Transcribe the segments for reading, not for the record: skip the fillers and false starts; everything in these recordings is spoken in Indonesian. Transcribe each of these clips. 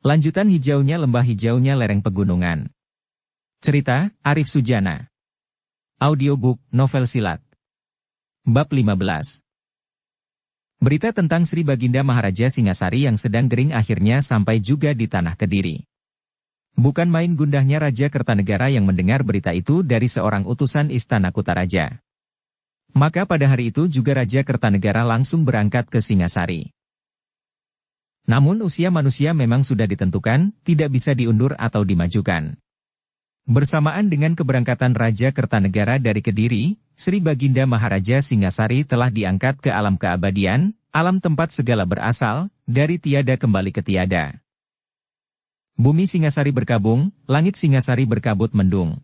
Lanjutan hijaunya lembah, hijaunya lereng pegunungan. Cerita, Arif Sujana. Audiobook, novel silat. Bab 15. Berita tentang Sri Baginda Maharaja Singasari yang sedang gering akhirnya sampai juga di tanah Kediri. Bukan main gundahnya Raja Kertanegara yang mendengar berita itu dari seorang utusan Istana Kutaraja. Maka pada hari itu juga Raja Kertanegara langsung berangkat ke Singasari. Namun usia manusia memang sudah ditentukan, tidak bisa diundur atau dimajukan. Bersamaan dengan keberangkatan Raja Kertanegara dari Kediri, Sri Baginda Maharaja Singasari telah diangkat ke alam keabadian, alam tempat segala berasal, dari tiada kembali ke tiada. Bumi Singasari berkabung, langit Singasari berkabut mendung.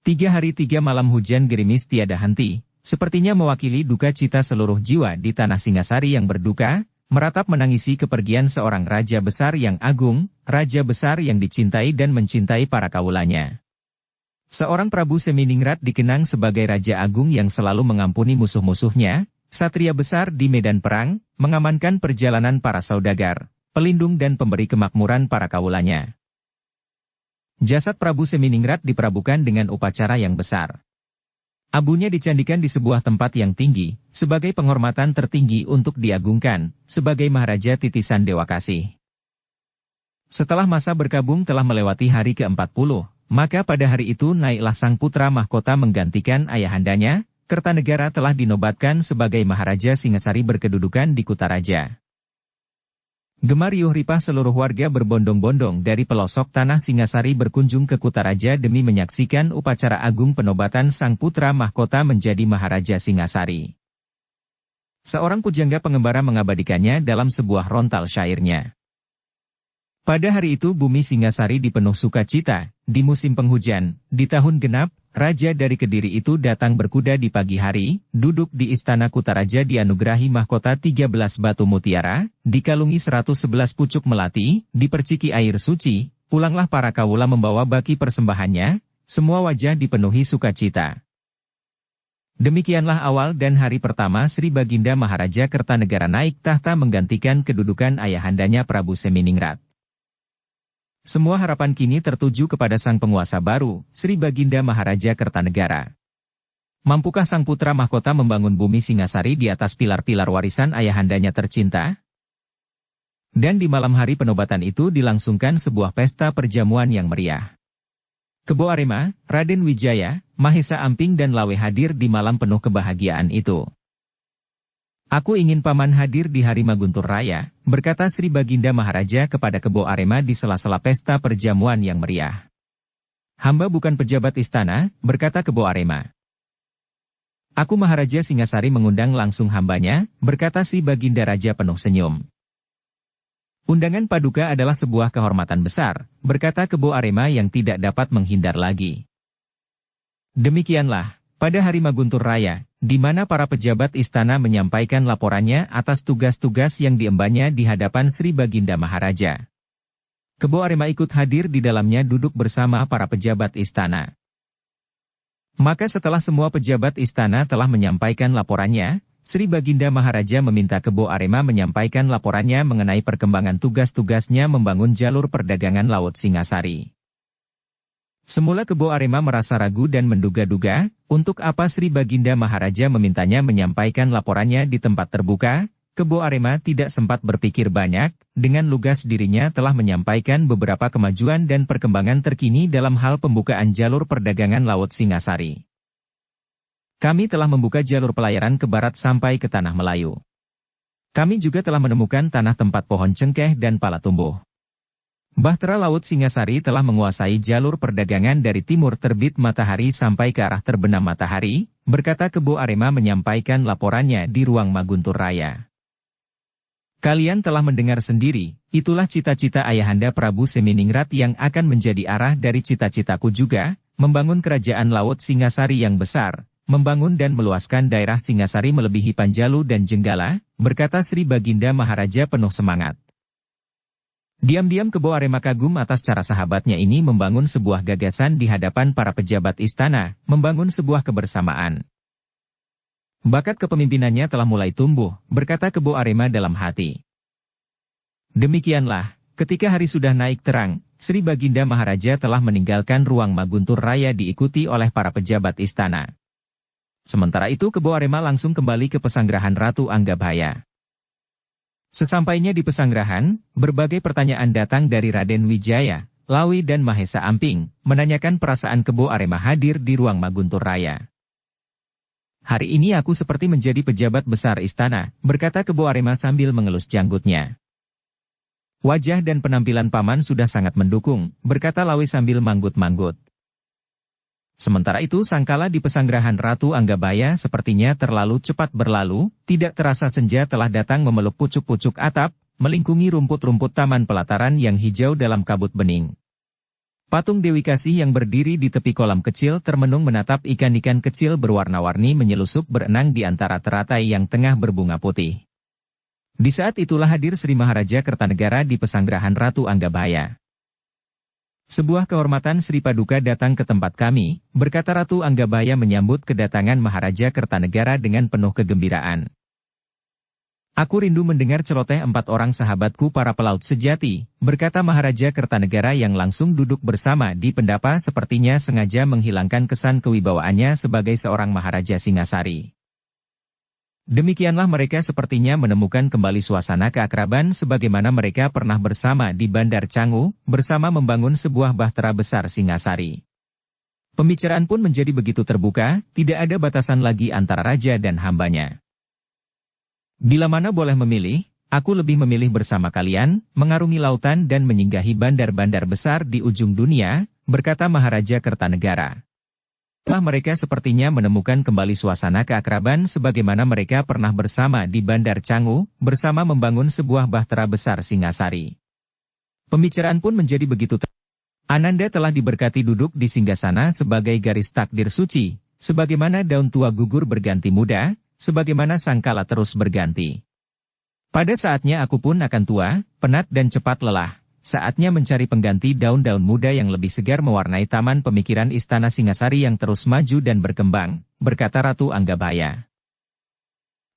3 hari 3 malam hujan gerimis tiada henti, sepertinya mewakili duka cita seluruh jiwa di tanah Singasari yang berduka, meratap menangisi kepergian seorang raja besar yang agung, raja besar yang dicintai dan mencintai para kawulanya. Seorang Prabu Seminingrat dikenang sebagai raja agung yang selalu mengampuni musuh-musuhnya, satria besar di medan perang, mengamankan perjalanan para saudagar, pelindung dan pemberi kemakmuran para kawulanya. Jasad Prabu Seminingrat diprabukan dengan upacara yang besar. Abunya dicandikan di sebuah tempat yang tinggi, sebagai penghormatan tertinggi untuk diagungkan, sebagai Maharaja titisan Dewa Kasih. Setelah masa berkabung telah melewati hari ke-40, maka pada hari itu naiklah sang putra mahkota menggantikan ayahandanya. Kertanegara telah dinobatkan sebagai Maharaja Singasari berkedudukan di Kutaraja. Gemar riuh ripah seluruh warga berbondong-bondong dari pelosok tanah Singasari berkunjung ke Kutaraja demi menyaksikan upacara agung penobatan sang putra mahkota menjadi Maharaja Singasari. Seorang pujangga pengembara mengabadikannya dalam sebuah rontal syairnya. Pada hari itu bumi Singasari dipenuh sukacita, di musim penghujan, di tahun genap, Raja dari Kediri itu datang berkuda di pagi hari, duduk di istana Kutaraja dianugerahi mahkota 13 batu mutiara, dikalungi 111 pucuk melati, diperciki air suci, pulanglah para kawula membawa baki persembahannya, semua wajah dipenuhi sukacita. Demikianlah awal dan hari pertama Sri Baginda Maharaja Kertanegara naik tahta menggantikan kedudukan ayahandanya Prabu Seminingrat. Semua harapan kini tertuju kepada sang penguasa baru, Sri Baginda Maharaja Kertanegara. Mampukah sang putra mahkota membangun bumi Singasari di atas pilar-pilar warisan ayahandanya tercinta? Dan di malam hari penobatan itu dilangsungkan sebuah pesta perjamuan yang meriah. Kebo Arema, Raden Wijaya, Mahesa Amping dan Lawe hadir di malam penuh kebahagiaan itu. Aku ingin paman hadir di hari Maguntur Raya, berkata Sri Baginda Maharaja kepada Kebo Arema di sela-sela pesta perjamuan yang meriah. Hamba bukan pejabat istana, berkata Kebo Arema. Aku Maharaja Singasari mengundang langsung hambanya, berkata si Baginda Raja penuh senyum. Undangan paduka adalah sebuah kehormatan besar, berkata Kebo Arema yang tidak dapat menghindar lagi. Demikianlah, pada hari Maguntur Raya, di mana para pejabat istana menyampaikan laporannya atas tugas-tugas yang diembannya di hadapan Sri Baginda Maharaja. Kebo Arema ikut hadir di dalamnya duduk bersama para pejabat istana. Maka setelah semua pejabat istana telah menyampaikan laporannya, Sri Baginda Maharaja meminta Kebo Arema menyampaikan laporannya mengenai perkembangan tugas-tugasnya membangun jalur perdagangan Laut Singasari. Semula Kebo Arema merasa ragu dan menduga-duga, untuk apa Sri Baginda Maharaja memintanya menyampaikan laporannya di tempat terbuka. Kebo Arema tidak sempat berpikir banyak, dengan lugas dirinya telah menyampaikan beberapa kemajuan dan perkembangan terkini dalam hal pembukaan jalur perdagangan Laut Singasari. Kami telah membuka jalur pelayaran ke barat sampai ke Tanah Melayu. Kami juga telah menemukan tanah tempat pohon cengkeh dan pala tumbuh. Bahtera Laut Singasari telah menguasai jalur perdagangan dari timur terbit matahari sampai ke arah terbenam matahari, berkata Kebo Arema menyampaikan laporannya di ruang Maguntur Raya. Kalian telah mendengar sendiri, itulah cita-cita ayahanda Prabu Seminingrat yang akan menjadi arah dari cita-citaku juga, membangun kerajaan Laut Singasari yang besar, membangun dan meluaskan daerah Singasari melebihi Panjalu dan Jenggala, berkata Sri Baginda Maharaja penuh semangat. Diam-diam Kebo Arema kagum atas cara sahabatnya ini membangun sebuah gagasan di hadapan para pejabat istana, membangun sebuah kebersamaan. Bakat kepemimpinannya telah mulai tumbuh, berkata Kebo Arema dalam hati. Demikianlah, Ketika hari sudah naik terang, Sri Baginda Maharaja telah meninggalkan ruang Maguntur Raya diikuti oleh para pejabat istana. Sementara itu Kebo Arema langsung kembali ke pesanggrahan Ratu Anggabhaya. Sesampainya di pesanggrahan, berbagai pertanyaan datang dari Raden Wijaya, Lawi dan Mahesa Amping, menanyakan perasaan Kebo Arema hadir di ruang Maguntur Raya. Hari ini aku seperti menjadi pejabat besar istana, berkata Kebo Arema sambil mengelus janggutnya. Wajah dan penampilan paman sudah sangat mendukung, berkata Lawi sambil manggut-manggut. Sementara itu sangkala di pesanggrahan Ratu Anggabhaya sepertinya terlalu cepat berlalu, tidak terasa senja telah datang memeluk pucuk-pucuk atap, melingkungi rumput-rumput taman pelataran yang hijau dalam kabut bening. Patung Dewi Kasih yang berdiri di tepi kolam kecil termenung menatap ikan-ikan kecil berwarna-warni menyelusup berenang di antara teratai yang tengah berbunga putih. Di saat itulah hadir Sri Maharaja Kertanegara di pesanggrahan Ratu Anggabhaya. Sebuah kehormatan Sri Paduka datang ke tempat kami, berkata Ratu Anggabhaya menyambut kedatangan Maharaja Kertanegara dengan penuh kegembiraan. Aku rindu mendengar celoteh 4 orang sahabatku para pelaut sejati, berkata Maharaja Kertanegara yang langsung duduk bersama di pendapa sepertinya sengaja menghilangkan kesan kewibawaannya sebagai seorang Maharaja Singasari. Demikianlah mereka sepertinya menemukan kembali suasana keakraban sebagaimana mereka pernah bersama di Bandar Canggu, bersama membangun sebuah bahtera besar Singasari. Pembicaraan pun menjadi begitu terbuka, tidak ada batasan lagi antara raja dan hambanya. Bila mana boleh memilih, aku lebih memilih bersama kalian, mengarungi lautan dan menyinggahi bandar-bandar besar di ujung dunia, berkata Maharaja Kertanegara. Setelah mereka sepertinya menemukan kembali suasana keakraban sebagaimana mereka pernah bersama di Bandar Canggu, bersama membangun sebuah bahtera besar Singasari. Pembicaraan pun menjadi begitu Ananda telah diberkati duduk di singgasana sebagai garis takdir suci, sebagaimana daun tua gugur berganti muda, sebagaimana sangkala terus berganti. Pada saatnya aku pun akan tua, penat dan cepat lelah. Saatnya mencari pengganti daun-daun muda yang lebih segar mewarnai taman pemikiran Istana Singasari yang terus maju dan berkembang, berkata Ratu Anggabhaya.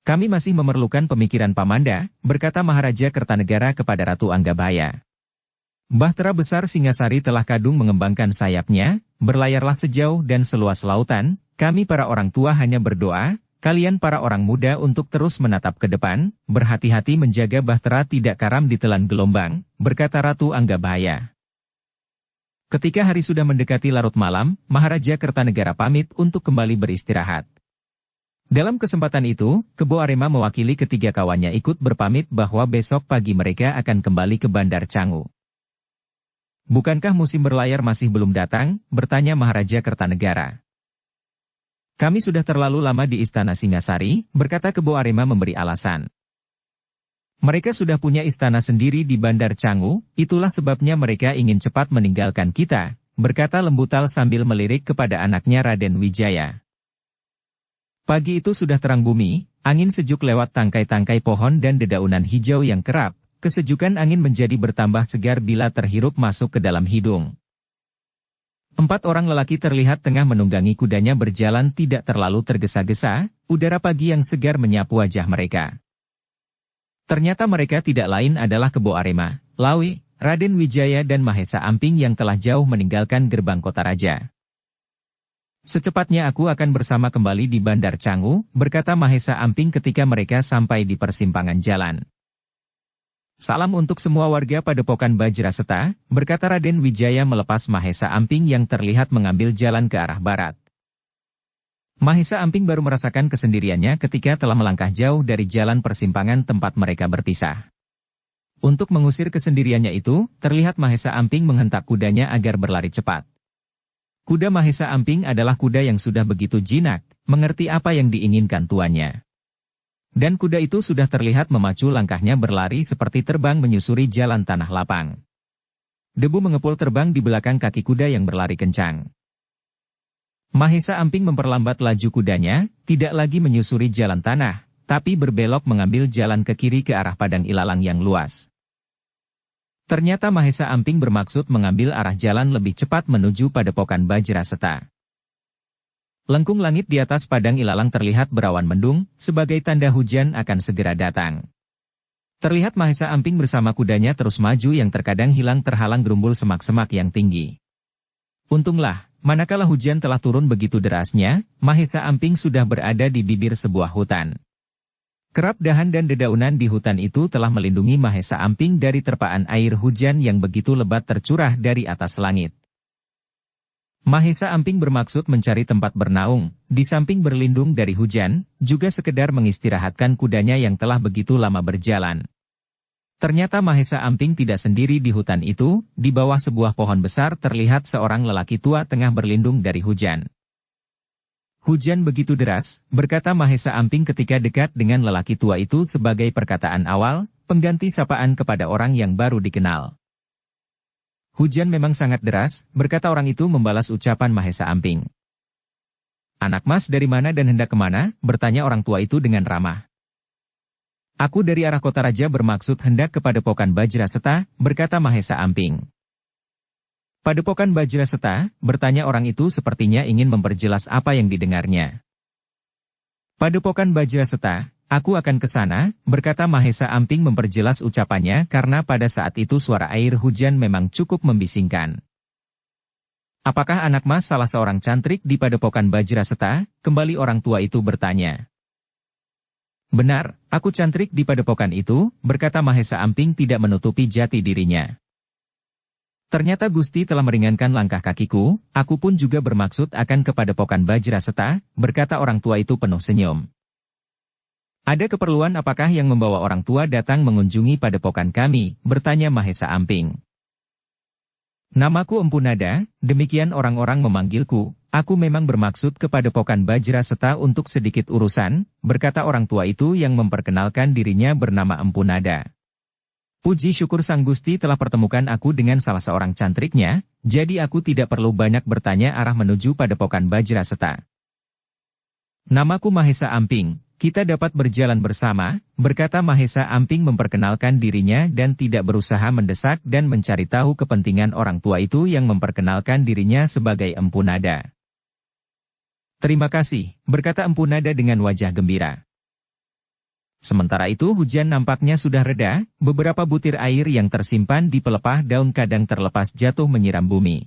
Kami masih memerlukan pemikiran Pamanda, berkata Maharaja Kertanegara kepada Ratu Anggabhaya. Bahtera besar Singasari telah kadung mengembangkan sayapnya, berlayarlah sejauh dan seluas lautan, kami para orang tua hanya berdoa, kalian para orang muda untuk terus menatap ke depan, berhati-hati menjaga bahtera tidak karam ditelan gelombang, berkata Ratu Anggabhaya. Ketika hari sudah mendekati larut malam, Maharaja Kertanegara pamit untuk kembali beristirahat. Dalam kesempatan itu, Kebo Arema mewakili ketiga kawannya ikut berpamit bahwa besok pagi mereka akan kembali ke Bandar Canggu. Bukankah musim berlayar masih belum datang? Bertanya Maharaja Kertanegara. Kami sudah terlalu lama di Istana Singasari, berkata Kebo Arema memberi alasan. Mereka sudah punya istana sendiri di Bandar Canggu, itulah sebabnya mereka ingin cepat meninggalkan kita, berkata Lembutal sambil melirik kepada anaknya Raden Wijaya. Pagi itu sudah terang bumi, angin sejuk lewat tangkai-tangkai pohon dan dedaunan hijau yang kerap, kesejukan angin menjadi bertambah segar bila terhirup masuk ke dalam hidung. 4 orang lelaki terlihat tengah menunggangi kudanya berjalan tidak terlalu tergesa-gesa, udara pagi yang segar menyapu wajah mereka. Ternyata mereka tidak lain adalah Kebo Arema, Lawi, Raden Wijaya dan Mahesa Amping yang telah jauh meninggalkan gerbang kota raja. Secepatnya aku akan bersama kembali di Bandar Canggu, berkata Mahesa Amping ketika mereka sampai di persimpangan jalan. Salam untuk semua warga Padepokan Bajraseta, berkata Raden Wijaya melepas Mahesa Amping yang terlihat mengambil jalan ke arah barat. Mahesa Amping baru merasakan kesendiriannya ketika telah melangkah jauh dari jalan persimpangan tempat mereka berpisah. Untuk mengusir kesendiriannya itu, terlihat Mahesa Amping menghentak kudanya agar berlari cepat. Kuda Mahesa Amping adalah kuda yang sudah begitu jinak, mengerti apa yang diinginkan tuannya. Dan kuda itu sudah terlihat memacu langkahnya berlari seperti terbang menyusuri jalan tanah lapang. Debu mengepul terbang di belakang kaki kuda yang berlari kencang. Mahesa Amping memperlambat laju kudanya, tidak lagi menyusuri jalan tanah, tapi berbelok mengambil jalan ke kiri ke arah padang ilalang yang luas. Ternyata Mahesa Amping bermaksud mengambil arah jalan lebih cepat menuju Padepokan Bajraseta. Lengkung langit di atas padang ilalang terlihat berawan mendung, sebagai tanda hujan akan segera datang. Terlihat Mahesa Amping bersama kudanya terus maju yang terkadang hilang terhalang gerumbul semak-semak yang tinggi. Untunglah, manakala hujan telah turun begitu derasnya, Mahesa Amping sudah berada di bibir sebuah hutan. Kerap dahan dan dedaunan di hutan itu telah melindungi Mahesa Amping dari terpaan air hujan yang begitu lebat tercurah dari atas langit. Mahesa Amping bermaksud mencari tempat bernaung, di samping berlindung dari hujan, juga sekedar mengistirahatkan kudanya yang telah begitu lama berjalan. Ternyata Mahesa Amping tidak sendiri di hutan itu, di bawah sebuah pohon besar terlihat seorang lelaki tua tengah berlindung dari hujan. Hujan begitu deras, berkata Mahesa Amping ketika dekat dengan lelaki tua itu sebagai perkataan awal, pengganti sapaan kepada orang yang baru dikenal. Hujan memang sangat deras, berkata orang itu membalas ucapan Mahesa Amping. Anak mas dari mana dan hendak kemana, bertanya orang tua itu dengan ramah. Aku dari arah kota raja bermaksud hendak ke Padepokan Bajraseta, berkata Mahesa Amping. Padepokan Bajraseta, bertanya orang itu sepertinya ingin memperjelas apa yang didengarnya. Padepokan Bajraseta, aku akan ke sana, berkata Mahesa Amping memperjelas ucapannya karena pada saat itu suara air hujan memang cukup membisingkan. Apakah anak mas salah seorang cantrik di Padepokan Bajraseta? Kembali orang tua itu bertanya. Benar, aku cantrik di Padepokan itu, berkata Mahesa Amping tidak menutupi jati dirinya. Ternyata Gusti telah meringankan langkah kakiku, aku pun juga bermaksud akan ke Padepokan Bajraseta, berkata orang tua itu penuh senyum. Ada keperluan apakah yang membawa orang tua datang mengunjungi padepokan kami, bertanya Mahesa Amping. Namaku Empu Nada, demikian orang-orang memanggilku, aku memang bermaksud ke Padepokan Bajraseta untuk sedikit urusan, berkata orang tua itu yang memperkenalkan dirinya bernama Empu Nada. Puji syukur Sang Gusti telah pertemukan aku dengan salah seorang cantriknya, jadi aku tidak perlu banyak bertanya arah menuju Padepokan Bajraseta. Namaku Mahesa Amping. Kita dapat berjalan bersama, berkata Mahesa Amping memperkenalkan dirinya dan tidak berusaha mendesak dan mencari tahu kepentingan orang tua itu yang memperkenalkan dirinya sebagai Empu Nada. Terima kasih, berkata Empu Nada dengan wajah gembira. Sementara itu hujan nampaknya sudah reda, beberapa butir air yang tersimpan di pelepah daun kadang terlepas jatuh menyiram bumi.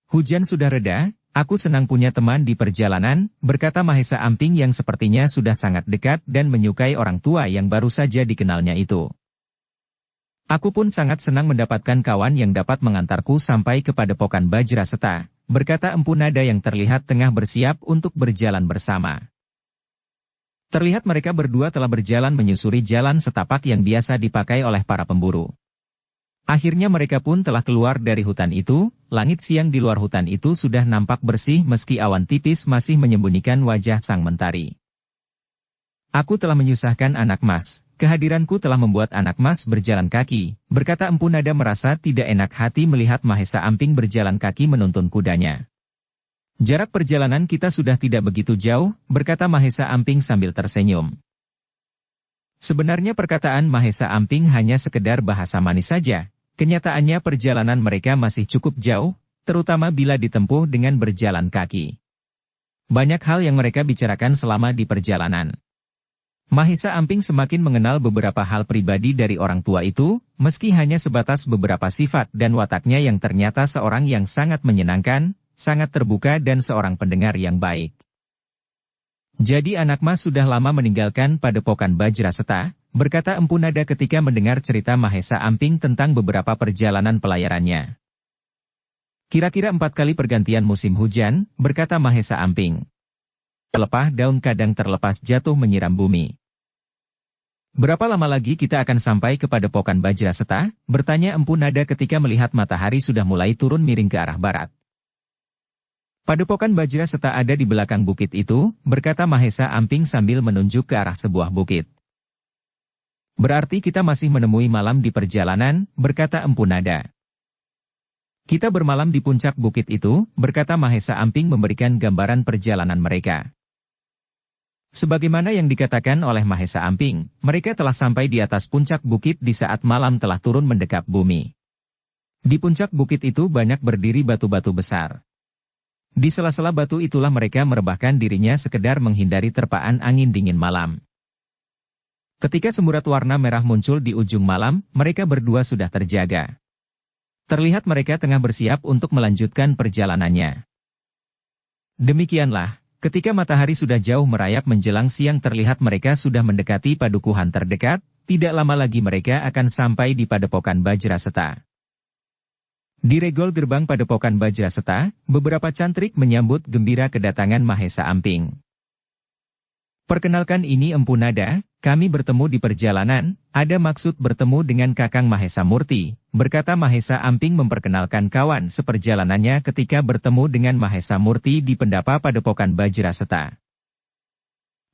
Hujan sudah reda. Aku senang punya teman di perjalanan, berkata Mahesa Amping yang sepertinya sudah sangat dekat dan menyukai orang tua yang baru saja dikenalnya itu. Aku pun sangat senang mendapatkan kawan yang dapat mengantarku sampai ke Padepokan Bajraseta, berkata Empu Nada yang terlihat tengah bersiap untuk berjalan bersama. Terlihat mereka berdua telah berjalan menyusuri jalan setapak yang biasa dipakai oleh para pemburu. Akhirnya mereka pun telah keluar dari hutan itu, langit siang di luar hutan itu sudah nampak bersih meski awan tipis masih menyembunyikan wajah sang mentari. Aku telah menyusahkan anak mas, kehadiranku telah membuat anak mas berjalan kaki, berkata Empu Nada merasa tidak enak hati melihat Mahesa Amping berjalan kaki menuntun kudanya. Jarak perjalanan kita sudah tidak begitu jauh, berkata Mahesa Amping sambil tersenyum. Sebenarnya perkataan Mahesa Amping hanya sekedar bahasa manis saja. Kenyataannya perjalanan mereka masih cukup jauh, terutama bila ditempuh dengan berjalan kaki. Banyak hal yang mereka bicarakan selama di perjalanan. Mahesa Amping semakin mengenal beberapa hal pribadi dari orang tua itu, meski hanya sebatas beberapa sifat dan wataknya yang ternyata seorang yang sangat menyenangkan, sangat terbuka dan seorang pendengar yang baik. Jadi anak mas sudah lama meninggalkan Padepokan Bajraseta, berkata Empu Nada ketika mendengar cerita Mahesa Amping tentang beberapa perjalanan pelayarannya. Kira-kira 4 kali pergantian musim hujan, berkata Mahesa Amping. Pelepah daun kadang terlepas jatuh menyiram bumi. Berapa lama lagi kita akan sampai ke Padepokan Bajraseta? Bertanya Empu Nada ketika melihat matahari sudah mulai turun miring ke arah barat. Padepokan Bajraseta ada di belakang bukit itu, berkata Mahesa Amping sambil menunjuk ke arah sebuah bukit. Berarti kita masih menemui malam di perjalanan, berkata Empu Nada. Kita bermalam di puncak bukit itu, berkata Mahesa Amping memberikan gambaran perjalanan mereka. Sebagaimana yang dikatakan oleh Mahesa Amping, mereka telah sampai di atas puncak bukit di saat malam telah turun mendekap bumi. Di puncak bukit itu banyak berdiri batu-batu besar. Di sela-sela batu itulah mereka merebahkan dirinya sekedar menghindari terpaan angin dingin malam. Ketika semburat warna merah muncul di ujung malam, mereka berdua sudah terjaga. Terlihat mereka tengah bersiap untuk melanjutkan perjalanannya. Demikianlah, ketika matahari sudah jauh merayap menjelang siang terlihat mereka sudah mendekati padukuhan terdekat, tidak lama lagi mereka akan sampai di Padepokan Bajraseta. Di regol gerbang Padepokan Bajraseta, beberapa cantrik menyambut gembira kedatangan Mahesa Amping. "Perkenalkan ini Empu Nada, kami bertemu di perjalanan, ada maksud bertemu dengan Kakang Mahesa Murti," berkata Mahesa Amping memperkenalkan kawan seperjalanannya ketika bertemu dengan Mahesa Murti di pendapa Padepokan Bajraseta.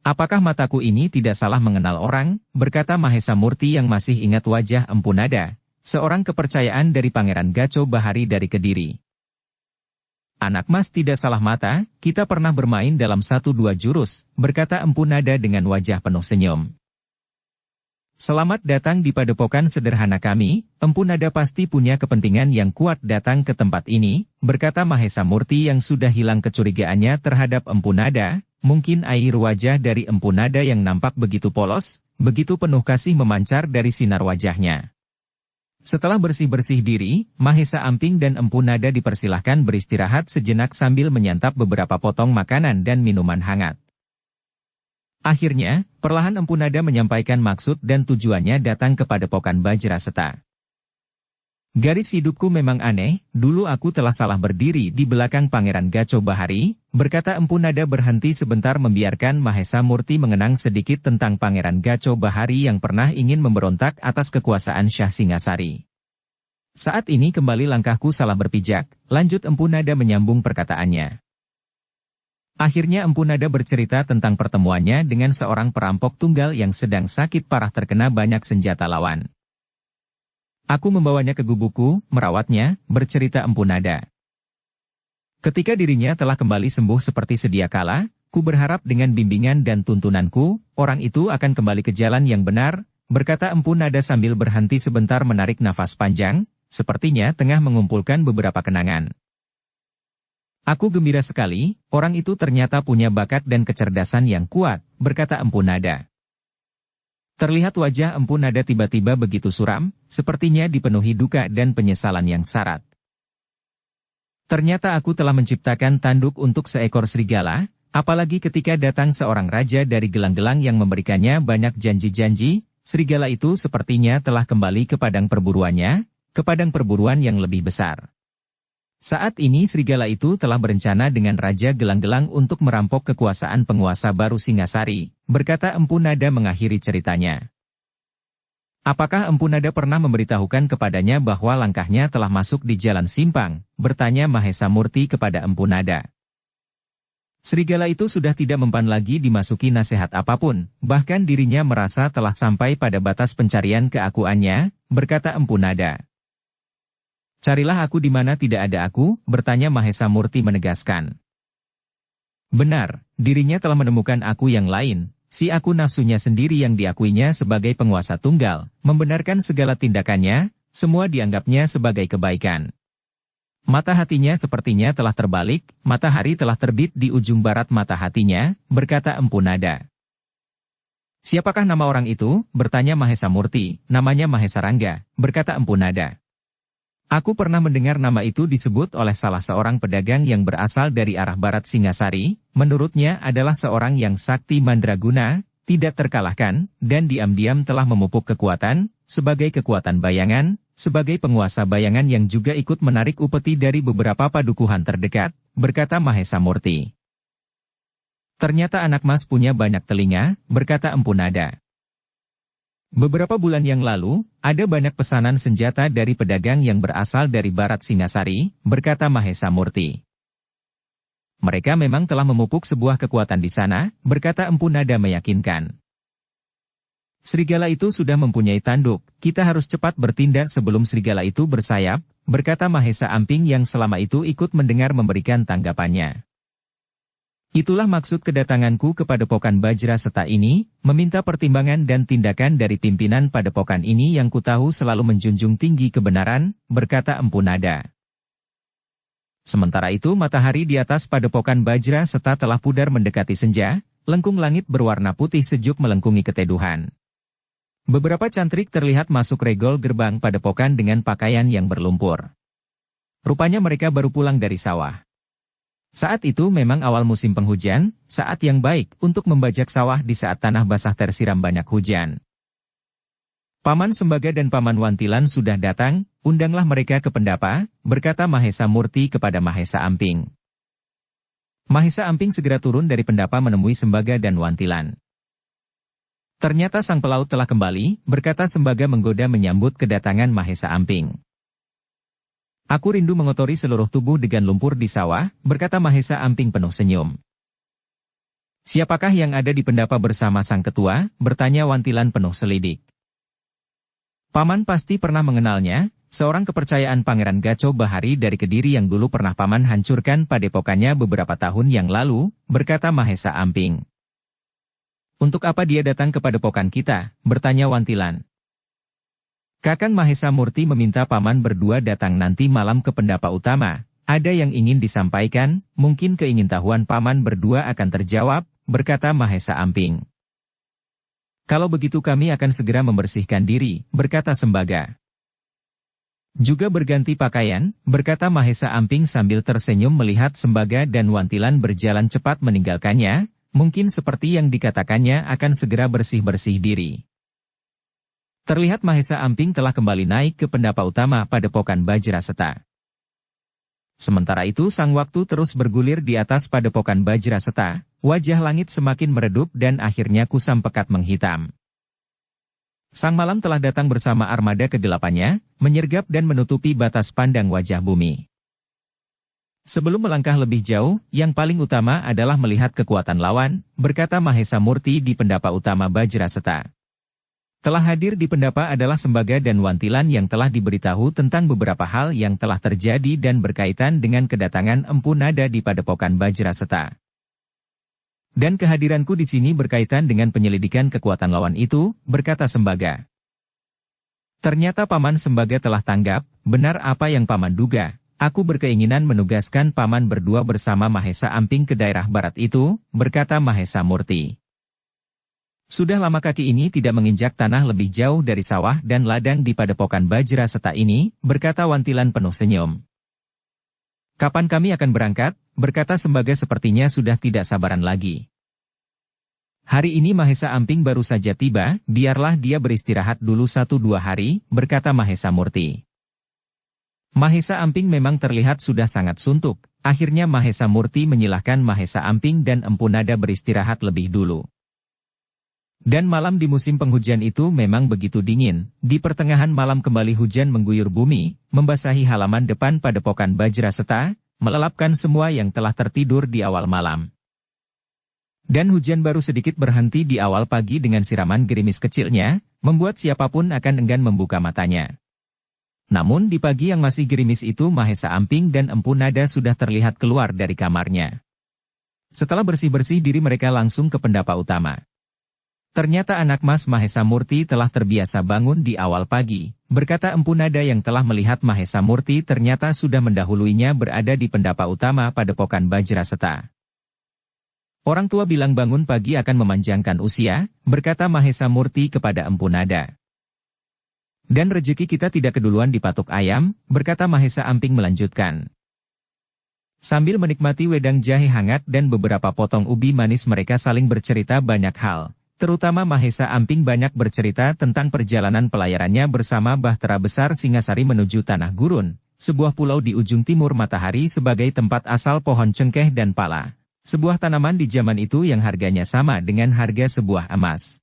"Apakah mataku ini tidak salah mengenal orang?" berkata Mahesa Murti yang masih ingat wajah Empu Nada, seorang kepercayaan dari Pangeran Gacho Bahari dari Kediri. "Anak mas tidak salah mata, kita pernah bermain dalam 1-2 jurus," berkata Empu Nada dengan wajah penuh senyum. "Selamat datang di padepokan sederhana kami, Empu Nada pasti punya kepentingan yang kuat datang ke tempat ini," berkata Mahesa Murti yang sudah hilang kecurigaannya terhadap Empu Nada, mungkin air wajah dari Empu Nada yang nampak begitu polos, begitu penuh kasih memancar dari sinar wajahnya. Setelah bersih-bersih diri, Mahesa Amping dan Empu Nada dipersilahkan beristirahat sejenak sambil menyantap beberapa potong makanan dan minuman hangat. Akhirnya, perlahan Empu Nada menyampaikan maksud dan tujuannya datang ke Padepokan Bajraseta. "Garis hidupku memang aneh, dulu aku telah salah berdiri di belakang Pangeran Gacho Bahari," berkata Empu Nada berhenti sebentar membiarkan Mahesa Murti mengenang sedikit tentang Pangeran Gacho Bahari yang pernah ingin memberontak atas kekuasaan Syah Singasari. "Saat ini kembali langkahku salah berpijak," lanjut Empu Nada menyambung perkataannya. Akhirnya Empu Nada bercerita tentang pertemuannya dengan seorang perampok tunggal yang sedang sakit parah terkena banyak senjata lawan. "Aku membawanya ke gubukku, merawatnya," bercerita Empu Nada. "Ketika dirinya telah kembali sembuh seperti sedia kala, ku berharap dengan bimbingan dan tuntunanku, orang itu akan kembali ke jalan yang benar," berkata Empu Nada sambil berhenti sebentar menarik nafas panjang, sepertinya tengah mengumpulkan beberapa kenangan. "Aku gembira sekali, orang itu ternyata punya bakat dan kecerdasan yang kuat," berkata Empu Nada. Terlihat wajah Empu Nada tiba-tiba begitu suram, sepertinya dipenuhi duka dan penyesalan yang syarat. "Ternyata aku telah menciptakan tanduk untuk seekor serigala, apalagi ketika datang seorang raja dari gelang-gelang yang memberikannya banyak janji-janji, serigala itu sepertinya telah kembali ke padang perburuannya, ke padang perburuan yang lebih besar. Saat ini serigala itu telah berencana dengan Raja Gelang-Gelang untuk merampok kekuasaan penguasa baru Singasari," berkata Empu Nada mengakhiri ceritanya. "Apakah Empu Nada pernah memberitahukan kepadanya bahwa langkahnya telah masuk di jalan simpang?" bertanya Mahesa Murti kepada Empu Nada. "Serigala itu sudah tidak mempan lagi dimasuki nasihat apapun, bahkan dirinya merasa telah sampai pada batas pencarian keakuannya," berkata Empu Nada. "Carilah aku di mana tidak ada aku," bertanya Mahesa Murti menegaskan. "Benar, dirinya telah menemukan aku yang lain, si aku nafsunya sendiri yang diakuinya sebagai penguasa tunggal, membenarkan segala tindakannya, semua dianggapnya sebagai kebaikan. Mata hatinya sepertinya telah terbalik, matahari telah terbit di ujung barat mata hatinya," berkata Empu Nada. "Siapakah nama orang itu?" bertanya Mahesa Murti. "Namanya Mahesa Rangga," berkata Empu Nada. "Aku pernah mendengar nama itu disebut oleh salah seorang pedagang yang berasal dari arah barat Singasari, menurutnya adalah seorang yang sakti mandraguna, tidak terkalahkan, dan diam-diam telah memupuk kekuatan, sebagai kekuatan bayangan, sebagai penguasa bayangan yang juga ikut menarik upeti dari beberapa padukuhan terdekat," berkata Mahesa Murti. "Ternyata anak mas punya banyak telinga," berkata Empu Nada. "Beberapa bulan yang lalu, ada banyak pesanan senjata dari pedagang yang berasal dari barat Singasari," berkata Mahesa Murti. "Mereka memang telah memupuk sebuah kekuatan di sana," berkata Empu Nada meyakinkan. "Serigala itu sudah mempunyai tanduk, kita harus cepat bertindak sebelum serigala itu bersayap," berkata Mahesa Amping yang selama itu ikut mendengar memberikan tanggapannya. "Itulah maksud kedatanganku ke Padepokan Bajraseta ini, meminta pertimbangan dan tindakan dari pimpinan padepokan ini yang kutahu selalu menjunjung tinggi kebenaran," berkata Empu Nada. Sementara itu matahari di atas Padepokan Bajraseta telah pudar mendekati senja, lengkung langit berwarna putih sejuk melengkungi keteduhan. Beberapa cantrik terlihat masuk regol gerbang padepokan dengan pakaian yang berlumpur. Rupanya mereka baru pulang dari sawah. Saat itu memang awal musim penghujan, saat yang baik untuk membajak sawah di saat tanah basah tersiram banyak hujan. Paman Sembaga dan Paman Wantilan sudah datang, undanglah mereka ke pendapa, berkata Mahesa Murti kepada Mahesa Amping. Mahesa Amping segera turun dari pendapa menemui Sembaga dan Wantilan. Ternyata sang pelaut telah kembali, berkata Sembaga menggoda menyambut kedatangan Mahesa Amping. Aku rindu mengotori seluruh tubuh dengan lumpur di sawah, berkata Mahesa Amping penuh senyum. Siapakah yang ada di pendapa bersama sang ketua, bertanya Wantilan penuh selidik. Paman pasti pernah mengenalnya, seorang kepercayaan Pangeran Gaco Bahari dari Kediri yang dulu pernah paman hancurkan padepokannya beberapa tahun yang lalu, berkata Mahesa Amping. Untuk apa dia datang ke padepokan kita, bertanya Wantilan. Kakang Mahesa Murti meminta paman berdua datang nanti malam ke pendapa utama. Ada yang ingin disampaikan, mungkin keingintahuan paman berdua akan terjawab, berkata Mahesa Amping. Kalau begitu kami akan segera membersihkan diri, berkata Sembaga. Juga berganti pakaian, berkata Mahesa Amping sambil tersenyum melihat Sembaga dan Wantilan berjalan cepat meninggalkannya, mungkin seperti yang dikatakannya akan segera bersih-bersih diri. Terlihat Mahesa Amping telah kembali naik ke pendapa utama padepokan Bajraseta. Sementara itu sang waktu terus bergulir di atas padepokan Bajraseta, wajah langit semakin meredup dan akhirnya kusam pekat menghitam. Sang malam telah datang bersama armada ke-8-nya, menyergap dan menutupi batas pandang wajah bumi. Sebelum melangkah lebih jauh, yang paling utama adalah melihat kekuatan lawan, berkata Mahesa Murti di pendapa utama Bajraseta. Telah hadir di pendapa adalah Sembaga dan Wantilan yang telah diberitahu tentang beberapa hal yang telah terjadi dan berkaitan dengan kedatangan Empu Nada di padepokan Bajraseta. Dan kehadiranku di sini berkaitan dengan penyelidikan kekuatan lawan itu, berkata Sembaga. Ternyata Paman Sembaga telah tanggap, benar apa yang Paman duga. Aku berkeinginan menugaskan paman berdua bersama Mahesa Amping ke daerah barat itu, berkata Mahesa Murti. Sudah lama kaki ini tidak menginjak tanah lebih jauh dari sawah dan ladang di padepokan Bajraseta ini, berkata Wantilan penuh senyum. Kapan kami akan berangkat, berkata Sembaga sepertinya sudah tidak sabaran lagi. Hari ini Mahesa Amping baru saja tiba, biarlah dia beristirahat dulu 1-2 hari, berkata Mahesa Murti. Mahesa Amping memang terlihat sudah sangat suntuk, akhirnya Mahesa Murti menyilahkan Mahesa Amping dan Empu Nada beristirahat lebih dulu. Dan malam di musim penghujan itu memang begitu dingin, di pertengahan malam kembali hujan mengguyur bumi, membasahi halaman depan padepokan Bajraseta, melelapkan semua yang telah tertidur di awal malam. Dan hujan baru sedikit berhenti di awal pagi dengan siraman gerimis kecilnya, membuat siapapun akan enggan membuka matanya. Namun di pagi yang masih gerimis itu Mahesa Amping dan Empu Nada sudah terlihat keluar dari kamarnya. Setelah bersih-bersih diri mereka langsung ke pendapa utama. Ternyata anak mas Mahesa Murti telah terbiasa bangun di awal pagi, berkata Empu Nada yang telah melihat Mahesa Murti ternyata sudah mendahuluinya berada di pendapa utama padepokan Bajraseta. Orang tua bilang bangun pagi akan memanjangkan usia, berkata Mahesa Murti kepada Empu Nada. Dan rejeki kita tidak keduluan dipatok ayam, berkata Mahesa Amping melanjutkan. Sambil menikmati wedang jahe hangat dan beberapa potong ubi manis mereka saling bercerita banyak hal, terutama Mahesa Amping banyak bercerita tentang perjalanan pelayarannya bersama Bahtera Besar Singasari menuju Tanah Gurun, sebuah pulau di ujung timur matahari sebagai tempat asal pohon cengkeh dan pala, sebuah tanaman di zaman itu yang harganya sama dengan harga sebuah emas.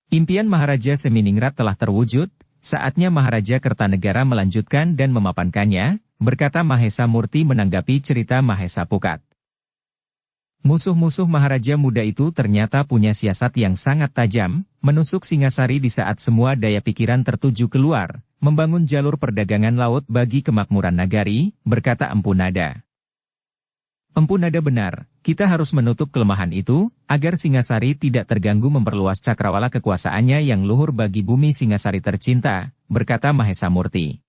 Impian Maharaja Seminingrat telah terwujud, saatnya Maharaja Kertanegara melanjutkan dan memapankannya, berkata Mahesa Murti menanggapi cerita Mahesa Pukat. Musuh-musuh Maharaja muda itu ternyata punya siasat yang sangat tajam, menusuk Singasari di saat semua daya pikiran tertuju keluar, membangun jalur perdagangan laut bagi kemakmuran nagari, berkata Empu Nada. Empu Nada benar, kita harus menutup kelemahan itu, agar Singasari tidak terganggu memperluas cakrawala kekuasaannya yang luhur bagi bumi Singasari tercinta, berkata Mahesa Murti.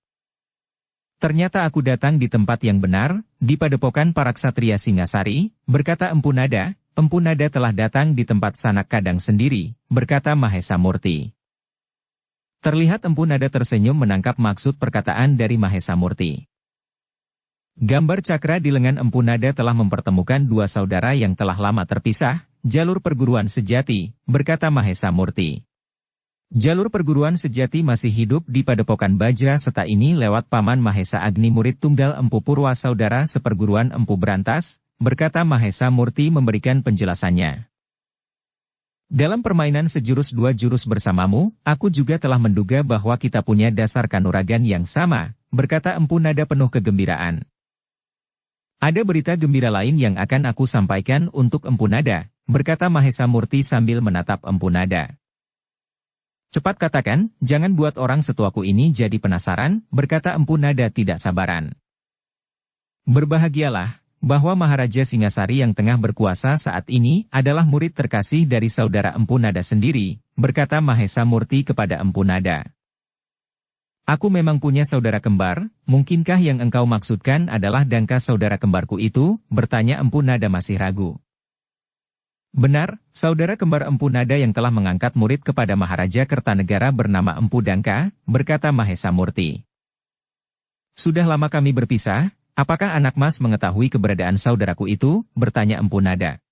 Ternyata aku datang di tempat yang benar, di padepokan para ksatria Singasari, berkata Empu Nada. Empu Nada telah datang di tempat Sanak Kadang sendiri, berkata Mahesa Murti. Terlihat Empu Nada tersenyum menangkap maksud perkataan dari Mahesa Murti. Gambar cakra di lengan Empu Nada telah mempertemukan dua saudara yang telah lama terpisah, jalur perguruan sejati, berkata Mahesa Murti. Jalur perguruan sejati masih hidup di Padepokan Bajra Seta ini lewat Paman Mahesa Agni murid tunggal Empu Purwa saudara seperguruan Empu Berantas, berkata Mahesa Murti memberikan penjelasannya. Dalam permainan sejurus dua jurus bersamamu, aku juga telah menduga bahwa kita punya dasar kanuragan yang sama, berkata Empu Nada penuh kegembiraan. Ada berita gembira lain yang akan aku sampaikan untuk Empu Nada, berkata Mahesa Murti sambil menatap Empu Nada. Cepat katakan, jangan buat orang setuaku ini jadi penasaran, berkata Empu Nada tidak sabaran. Berbahagialah, bahwa Maharaja Singasari yang tengah berkuasa saat ini adalah murid terkasih dari saudara Empu Nada sendiri, berkata Mahesa Murti kepada Empu Nada. Aku memang punya saudara kembar, mungkinkah yang engkau maksudkan adalah Dangka saudara kembarku itu, bertanya Empu Nada masih ragu. Benar, saudara kembar Empu Nada yang telah mengangkat murid kepada Maharaja Kertanegara bernama Empu Dangka, berkata Mahesa Murti. Sudah lama kami berpisah. Apakah anak mas mengetahui keberadaan saudaraku itu? Bertanya Empu Nada.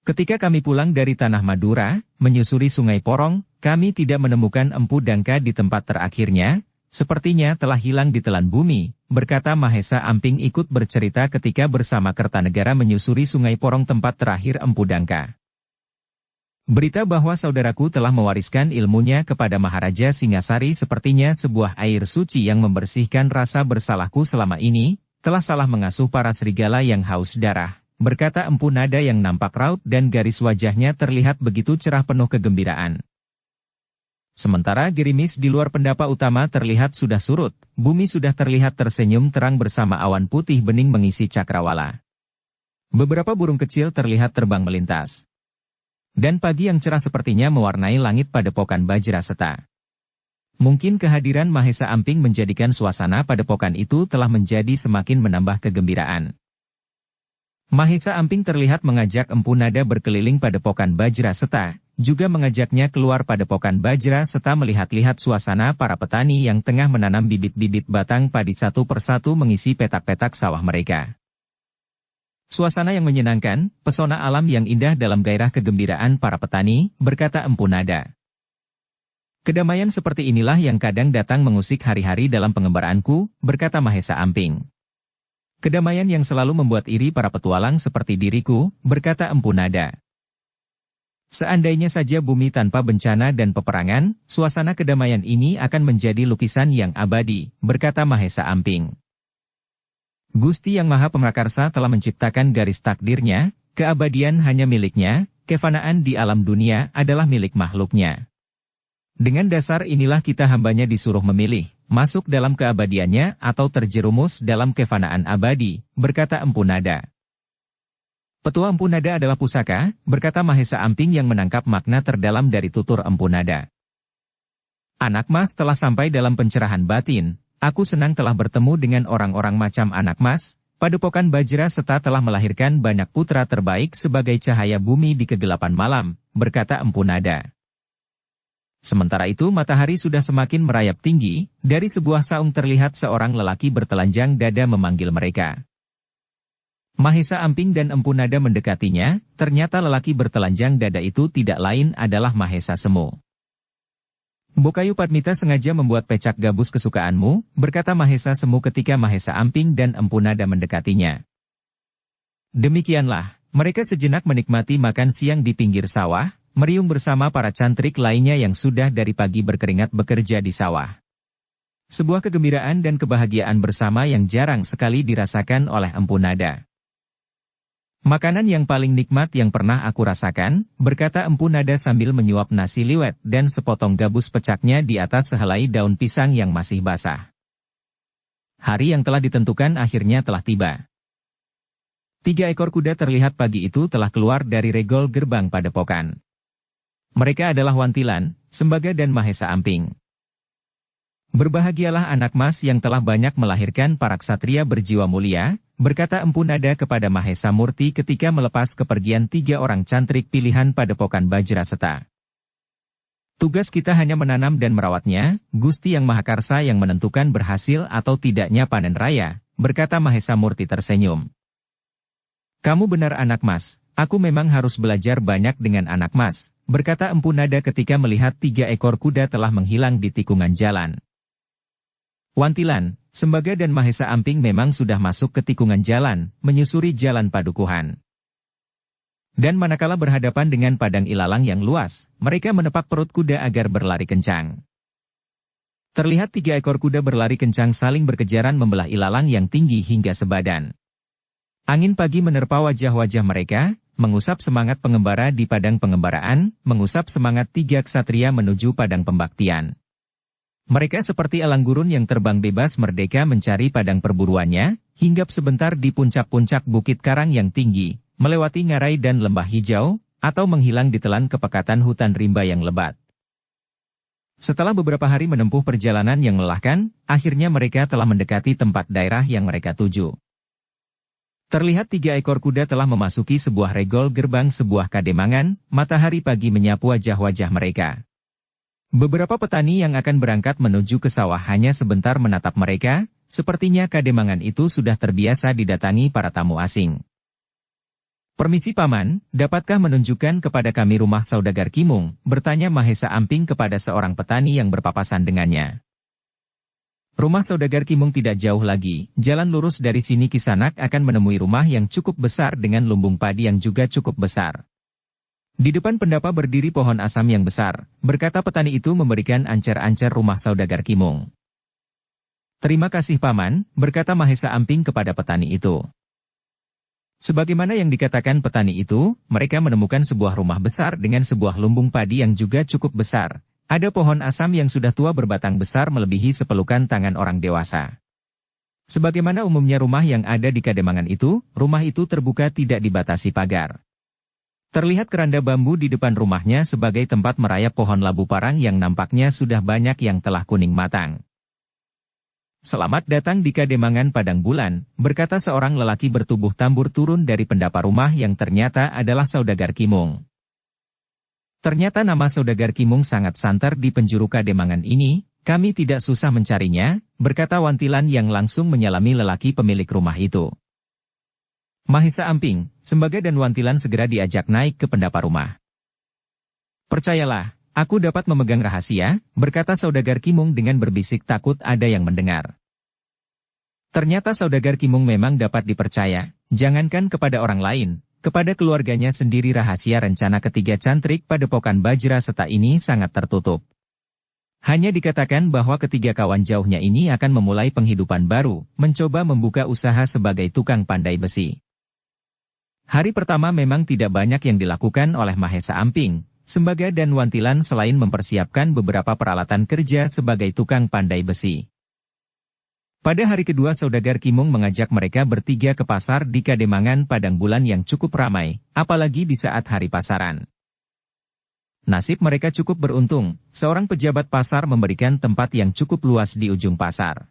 Ketika kami pulang dari Tanah Madura, menyusuri Sungai Porong, kami tidak menemukan Empu Dangka di tempat terakhirnya, sepertinya telah hilang di telan bumi, berkata Mahesa Amping ikut bercerita ketika bersama Kertanegara menyusuri Sungai Porong tempat terakhir Empu Dangka. Berita bahwa saudaraku telah mewariskan ilmunya kepada Maharaja Singasari sepertinya sebuah air suci yang membersihkan rasa bersalahku selama ini, telah salah mengasuh para serigala yang haus darah, berkata Empu Nada yang nampak raut dan garis wajahnya terlihat begitu cerah penuh kegembiraan. Sementara gerimis di luar pendapa utama terlihat sudah surut, bumi sudah terlihat tersenyum terang bersama awan putih bening mengisi cakrawala. Beberapa burung kecil terlihat terbang melintas. Dan pagi yang cerah sepertinya mewarnai langit Padepokan Bajra Seta. Mungkin kehadiran Mahesa Amping menjadikan suasana Padepokan itu telah menjadi semakin menambah kegembiraan. Mahesa Amping terlihat mengajak Empu Nada berkeliling Padepokan Bajra Seta, juga mengajaknya keluar Padepokan Bajra Seta melihat-lihat suasana para petani yang tengah menanam bibit-bibit batang padi satu persatu mengisi petak-petak sawah mereka. Suasana yang menyenangkan, pesona alam yang indah dalam gairah kegembiraan para petani, berkata Empu Nada. Kedamaian seperti inilah yang kadang datang mengusik hari-hari dalam pengembaraanku, berkata Mahesa Amping. Kedamaian yang selalu membuat iri para petualang seperti diriku, berkata Empu Nada. Seandainya saja bumi tanpa bencana dan peperangan, suasana kedamaian ini akan menjadi lukisan yang abadi, berkata Mahesa Amping. Gusti Yang Maha Pemrakarsa telah menciptakan garis takdirnya, keabadian hanya miliknya, kefanaan di alam dunia adalah milik makhluknya. Dengan dasar inilah kita hambanya disuruh memilih, masuk dalam keabadiannya atau terjerumus dalam kefanaan abadi, berkata Empu Nada. Petua Empu Nada adalah pusaka, berkata Mahesa Amping yang menangkap makna terdalam dari tutur Empu Nada. Anak mas telah sampai dalam pencerahan batin. Aku senang telah bertemu dengan orang-orang macam anak mas. Padepokan Bajra Seta telah melahirkan banyak putra terbaik sebagai cahaya bumi di kegelapan malam, berkata Empu Nada. Sementara itu matahari sudah semakin merayap tinggi, dari sebuah saung terlihat seorang lelaki bertelanjang dada memanggil mereka. Mahesa Amping dan Empu Nada mendekatinya, ternyata lelaki bertelanjang dada itu tidak lain adalah Mahesa Semu. Bokayu Padmita sengaja membuat pecak gabus kesukaanmu, berkata Mahesa Semu ketika Mahesa Amping dan Empu Nada mendekatinya. Demikianlah, mereka sejenak menikmati makan siang di pinggir sawah, meriung bersama para cantrik lainnya yang sudah dari pagi berkeringat bekerja di sawah. Sebuah kegembiraan dan kebahagiaan bersama yang jarang sekali dirasakan oleh Empu Nada. Makanan yang paling nikmat yang pernah aku rasakan, berkata Empu Nada sambil menyuap nasi liwet dan sepotong gabus pecaknya di atas sehelai daun pisang yang masih basah. Hari yang telah ditentukan akhirnya telah tiba. 3 ekor kuda terlihat pagi itu telah keluar dari regol gerbang Padepokan. Mereka adalah Wantilan, Sembaga dan Mahesa Amping. Berbahagialah anak mas yang telah banyak melahirkan para ksatria berjiwa mulia, berkata Empu Nada kepada Mahesa Murti ketika melepas kepergian 3 orang cantrik pilihan Padepokan Bajra Seta. Tugas kita hanya menanam dan merawatnya, Gusti Yang Mahakarsa yang menentukan berhasil atau tidaknya panen raya, berkata Mahesa Murti tersenyum. Kamu benar anak mas, aku memang harus belajar banyak dengan anak mas, berkata Empu Nada ketika melihat 3 ekor kuda telah menghilang di tikungan jalan. Wantilan, Sembaga dan Mahesa Amping memang sudah masuk ke tikungan jalan, menyusuri jalan padukuhan. Dan manakala berhadapan dengan padang ilalang yang luas, mereka menepak perut kuda agar berlari kencang. Terlihat 3 ekor kuda berlari kencang saling berkejaran membelah ilalang yang tinggi hingga sebadan. Angin pagi menerpa wajah-wajah mereka, mengusap semangat pengembara di padang pengembaraan, mengusap semangat 3 ksatria menuju padang pembaktian. Mereka seperti elang gurun yang terbang bebas merdeka mencari padang perburuannya, hinggap sebentar di puncak-puncak bukit karang yang tinggi, melewati ngarai dan lembah hijau, atau menghilang di telan kepekatan hutan rimba yang lebat. Setelah beberapa hari menempuh perjalanan yang melelahkan, akhirnya mereka telah mendekati tempat daerah yang mereka tuju. Terlihat 3 ekor kuda telah memasuki sebuah regol gerbang sebuah kademangan, matahari pagi menyapu wajah-wajah mereka. Beberapa petani yang akan berangkat menuju ke sawah hanya sebentar menatap mereka, sepertinya kademangan itu sudah terbiasa didatangi para tamu asing. Permisi paman, dapatkah menunjukkan kepada kami rumah saudagar Kimung, bertanya Mahesa Amping kepada seorang petani yang berpapasan dengannya. Rumah saudagar Kimung tidak jauh lagi, jalan lurus dari sini Kisanak akan menemui rumah yang cukup besar dengan lumbung padi yang juga cukup besar. Di depan pendapa berdiri pohon asam yang besar, berkata petani itu memberikan ancer-ancer rumah saudagar Kimung. Terima kasih paman, berkata Mahesa Amping kepada petani itu. Sebagaimana yang dikatakan petani itu, mereka menemukan sebuah rumah besar dengan sebuah lumbung padi yang juga cukup besar. Ada pohon asam yang sudah tua berbatang besar melebihi sepelukan tangan orang dewasa. Sebagaimana umumnya rumah yang ada di kademangan itu, rumah itu terbuka tidak dibatasi pagar. Terlihat keranda bambu di depan rumahnya sebagai tempat merayap pohon labu parang yang nampaknya sudah banyak yang telah kuning matang. Selamat datang di Kademangan Padang Bulan, berkata seorang lelaki bertubuh tambur turun dari pendapa rumah yang ternyata adalah saudagar Kimung. Ternyata nama saudagar Kimung sangat santer di penjuru Kademangan ini, kami tidak susah mencarinya, berkata Wantilan yang langsung menyalami lelaki pemilik rumah itu. Mahesa Amping, Sembaga dan Wantilan segera diajak naik ke pendapa rumah. Percayalah, aku dapat memegang rahasia, berkata saudagar Kimung dengan berbisik takut ada yang mendengar. Ternyata saudagar Kimung memang dapat dipercaya, jangankan kepada orang lain, kepada keluarganya sendiri rahasia rencana ketiga cantrik padepokan Bajra Seta ini sangat tertutup. Hanya dikatakan bahwa ketiga kawan jauhnya ini akan memulai penghidupan baru, mencoba membuka usaha sebagai tukang pandai besi. Hari pertama memang tidak banyak yang dilakukan oleh Mahesa Amping, Sembaga dan Wantilan selain mempersiapkan beberapa peralatan kerja sebagai tukang pandai besi. Pada hari kedua saudagar Kimung mengajak mereka bertiga ke pasar di Kademangan Padang Bulan yang cukup ramai, apalagi di saat hari pasaran. Nasib mereka cukup beruntung, seorang pejabat pasar memberikan tempat yang cukup luas di ujung pasar.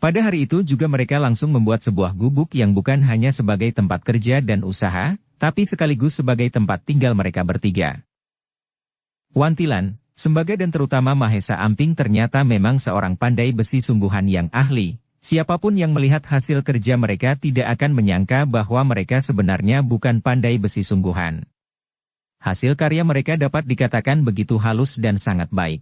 Pada hari itu juga mereka langsung membuat sebuah gubuk yang bukan hanya sebagai tempat kerja dan usaha, tapi sekaligus sebagai tempat tinggal mereka bertiga. Wantilan, Sembaga dan terutama Mahesa Amping ternyata memang seorang pandai besi sungguhan yang ahli. Siapapun yang melihat hasil kerja mereka tidak akan menyangka bahwa mereka sebenarnya bukan pandai besi sungguhan. Hasil karya mereka dapat dikatakan begitu halus dan sangat baik.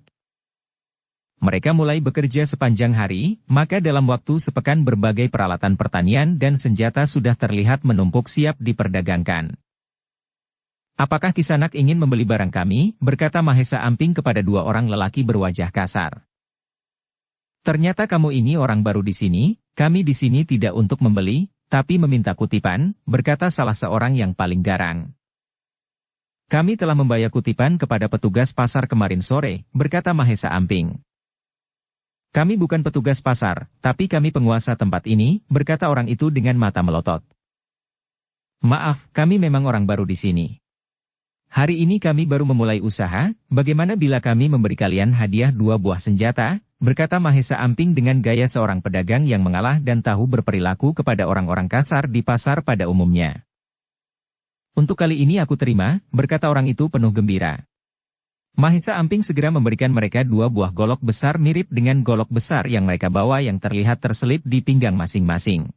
Mereka mulai bekerja sepanjang hari, maka dalam waktu sepekan berbagai peralatan pertanian dan senjata sudah terlihat menumpuk siap diperdagangkan. Apakah Kisanak ingin membeli barang kami? Berkata Mahesa Amping kepada 2 orang lelaki berwajah kasar. Ternyata kamu ini orang baru di sini, kami di sini tidak untuk membeli, tapi meminta kutipan, berkata salah seorang yang paling garang. Kami telah membayar kutipan kepada petugas pasar kemarin sore, berkata Mahesa Amping. Kami bukan petugas pasar, tapi kami penguasa tempat ini, berkata orang itu dengan mata melotot. Maaf, kami memang orang baru di sini. Hari ini kami baru memulai usaha, bagaimana bila kami memberi kalian hadiah 2 buah senjata, berkata Mahesa Amping dengan gaya seorang pedagang yang mengalah dan tahu berperilaku kepada orang-orang kasar di pasar pada umumnya. Untuk kali ini aku terima, berkata orang itu penuh gembira. Mahesa Amping segera memberikan mereka 2 buah golok besar mirip dengan golok besar yang mereka bawa yang terlihat terselip di pinggang masing-masing.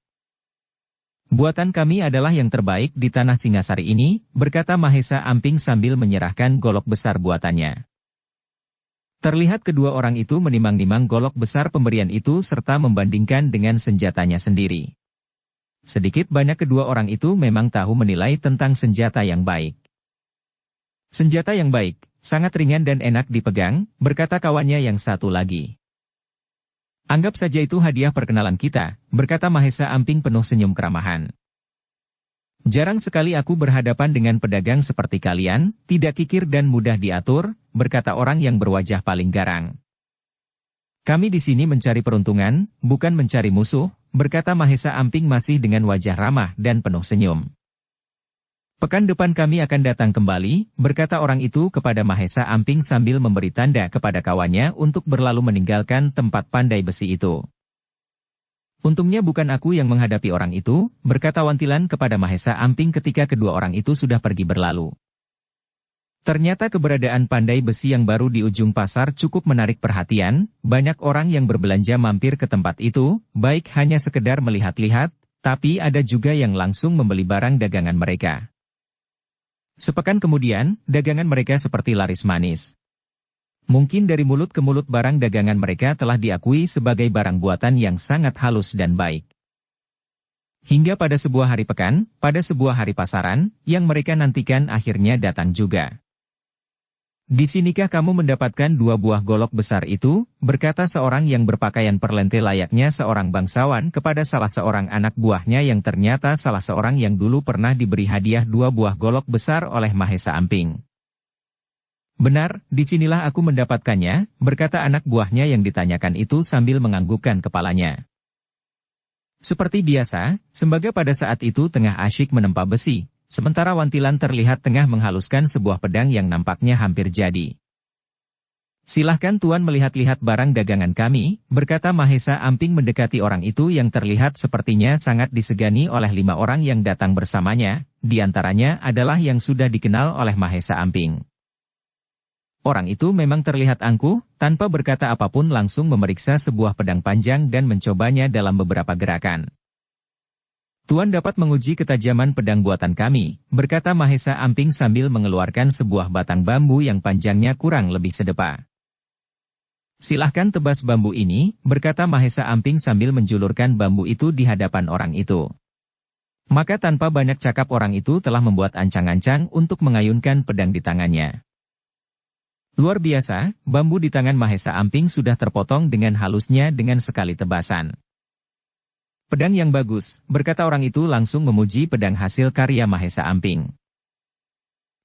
Buatan kami adalah yang terbaik di tanah Singasari ini, berkata Mahesa Amping sambil menyerahkan golok besar buatannya. Terlihat kedua orang itu menimang-nimang golok besar pemberian itu serta membandingkan dengan senjatanya sendiri. Sedikit banyak kedua orang itu memang tahu menilai tentang senjata yang baik. Senjata yang baik, sangat ringan dan enak dipegang, berkata kawannya yang satu lagi. Anggap saja itu hadiah perkenalan kita, berkata Mahesa Amping penuh senyum keramahan. Jarang sekali aku berhadapan dengan pedagang seperti kalian, tidak kikir dan mudah diatur, berkata orang yang berwajah paling garang. Kami di sini mencari peruntungan, bukan mencari musuh, berkata Mahesa Amping masih dengan wajah ramah dan penuh senyum. Pekan depan kami akan datang kembali, berkata orang itu kepada Mahesa Amping sambil memberi tanda kepada kawannya untuk berlalu meninggalkan tempat pandai besi itu. Untungnya bukan aku yang menghadapi orang itu, berkata Wantilan kepada Mahesa Amping ketika kedua orang itu sudah pergi berlalu. Ternyata keberadaan pandai besi yang baru di ujung pasar cukup menarik perhatian, banyak orang yang berbelanja mampir ke tempat itu, baik hanya sekedar melihat-lihat, tapi ada juga yang langsung membeli barang dagangan mereka. Sepekan kemudian, dagangan mereka seperti laris manis. Mungkin dari mulut ke mulut barang dagangan mereka telah diakui sebagai barang buatan yang sangat halus dan baik. Hingga pada sebuah hari pekan, pada sebuah hari pasaran, yang mereka nantikan akhirnya datang juga. Di sinikah kamu mendapatkan 2 buah golok besar itu, berkata seorang yang berpakaian perlente layaknya seorang bangsawan kepada salah seorang anak buahnya yang ternyata salah seorang yang dulu pernah diberi hadiah 2 buah golok besar oleh Mahesa Amping. Benar, disinilah aku mendapatkannya, berkata anak buahnya yang ditanyakan itu sambil menganggukkan kepalanya. Seperti biasa, Sembaga pada saat itu tengah asyik menempa besi, sementara Wantilan terlihat tengah menghaluskan sebuah pedang yang nampaknya hampir jadi. Silahkan Tuan melihat-lihat barang dagangan kami, berkata Mahesa Amping mendekati orang itu yang terlihat sepertinya sangat disegani oleh 5 orang yang datang bersamanya, diantaranya adalah yang sudah dikenal oleh Mahesa Amping. Orang itu memang terlihat angkuh, tanpa berkata apapun langsung memeriksa sebuah pedang panjang dan mencobanya dalam beberapa gerakan. Tuan dapat menguji ketajaman pedang buatan kami, berkata Mahesa Amping sambil mengeluarkan sebuah batang bambu yang panjangnya kurang lebih sedepa. Silahkan tebas bambu ini, berkata Mahesa Amping sambil menjulurkan bambu itu di hadapan orang itu. Maka tanpa banyak cakap orang itu telah membuat ancang-ancang untuk mengayunkan pedang di tangannya. Luar biasa, bambu di tangan Mahesa Amping sudah terpotong dengan halusnya dengan sekali tebasan. Pedang yang bagus, berkata orang itu langsung memuji pedang hasil karya Mahesa Amping.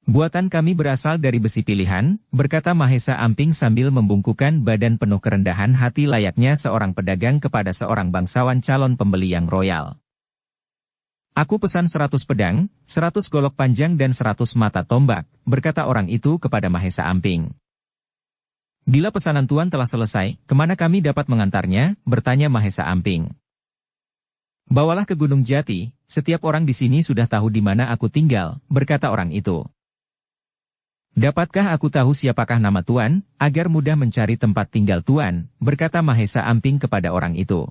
Buatan kami berasal dari besi pilihan, berkata Mahesa Amping sambil membungkukkan badan penuh kerendahan hati layaknya seorang pedagang kepada seorang bangsawan calon pembeli yang royal. Aku pesan 100 pedang, 100 golok panjang dan 100 mata tombak, berkata orang itu kepada Mahesa Amping. Bila pesanan Tuan telah selesai, kemana kami dapat mengantarnya, bertanya Mahesa Amping. Bawalah ke Gunung Jati, setiap orang di sini sudah tahu di mana aku tinggal, berkata orang itu. Dapatkah aku tahu siapakah nama Tuan, agar mudah mencari tempat tinggal Tuan, berkata Mahesa Amping kepada orang itu.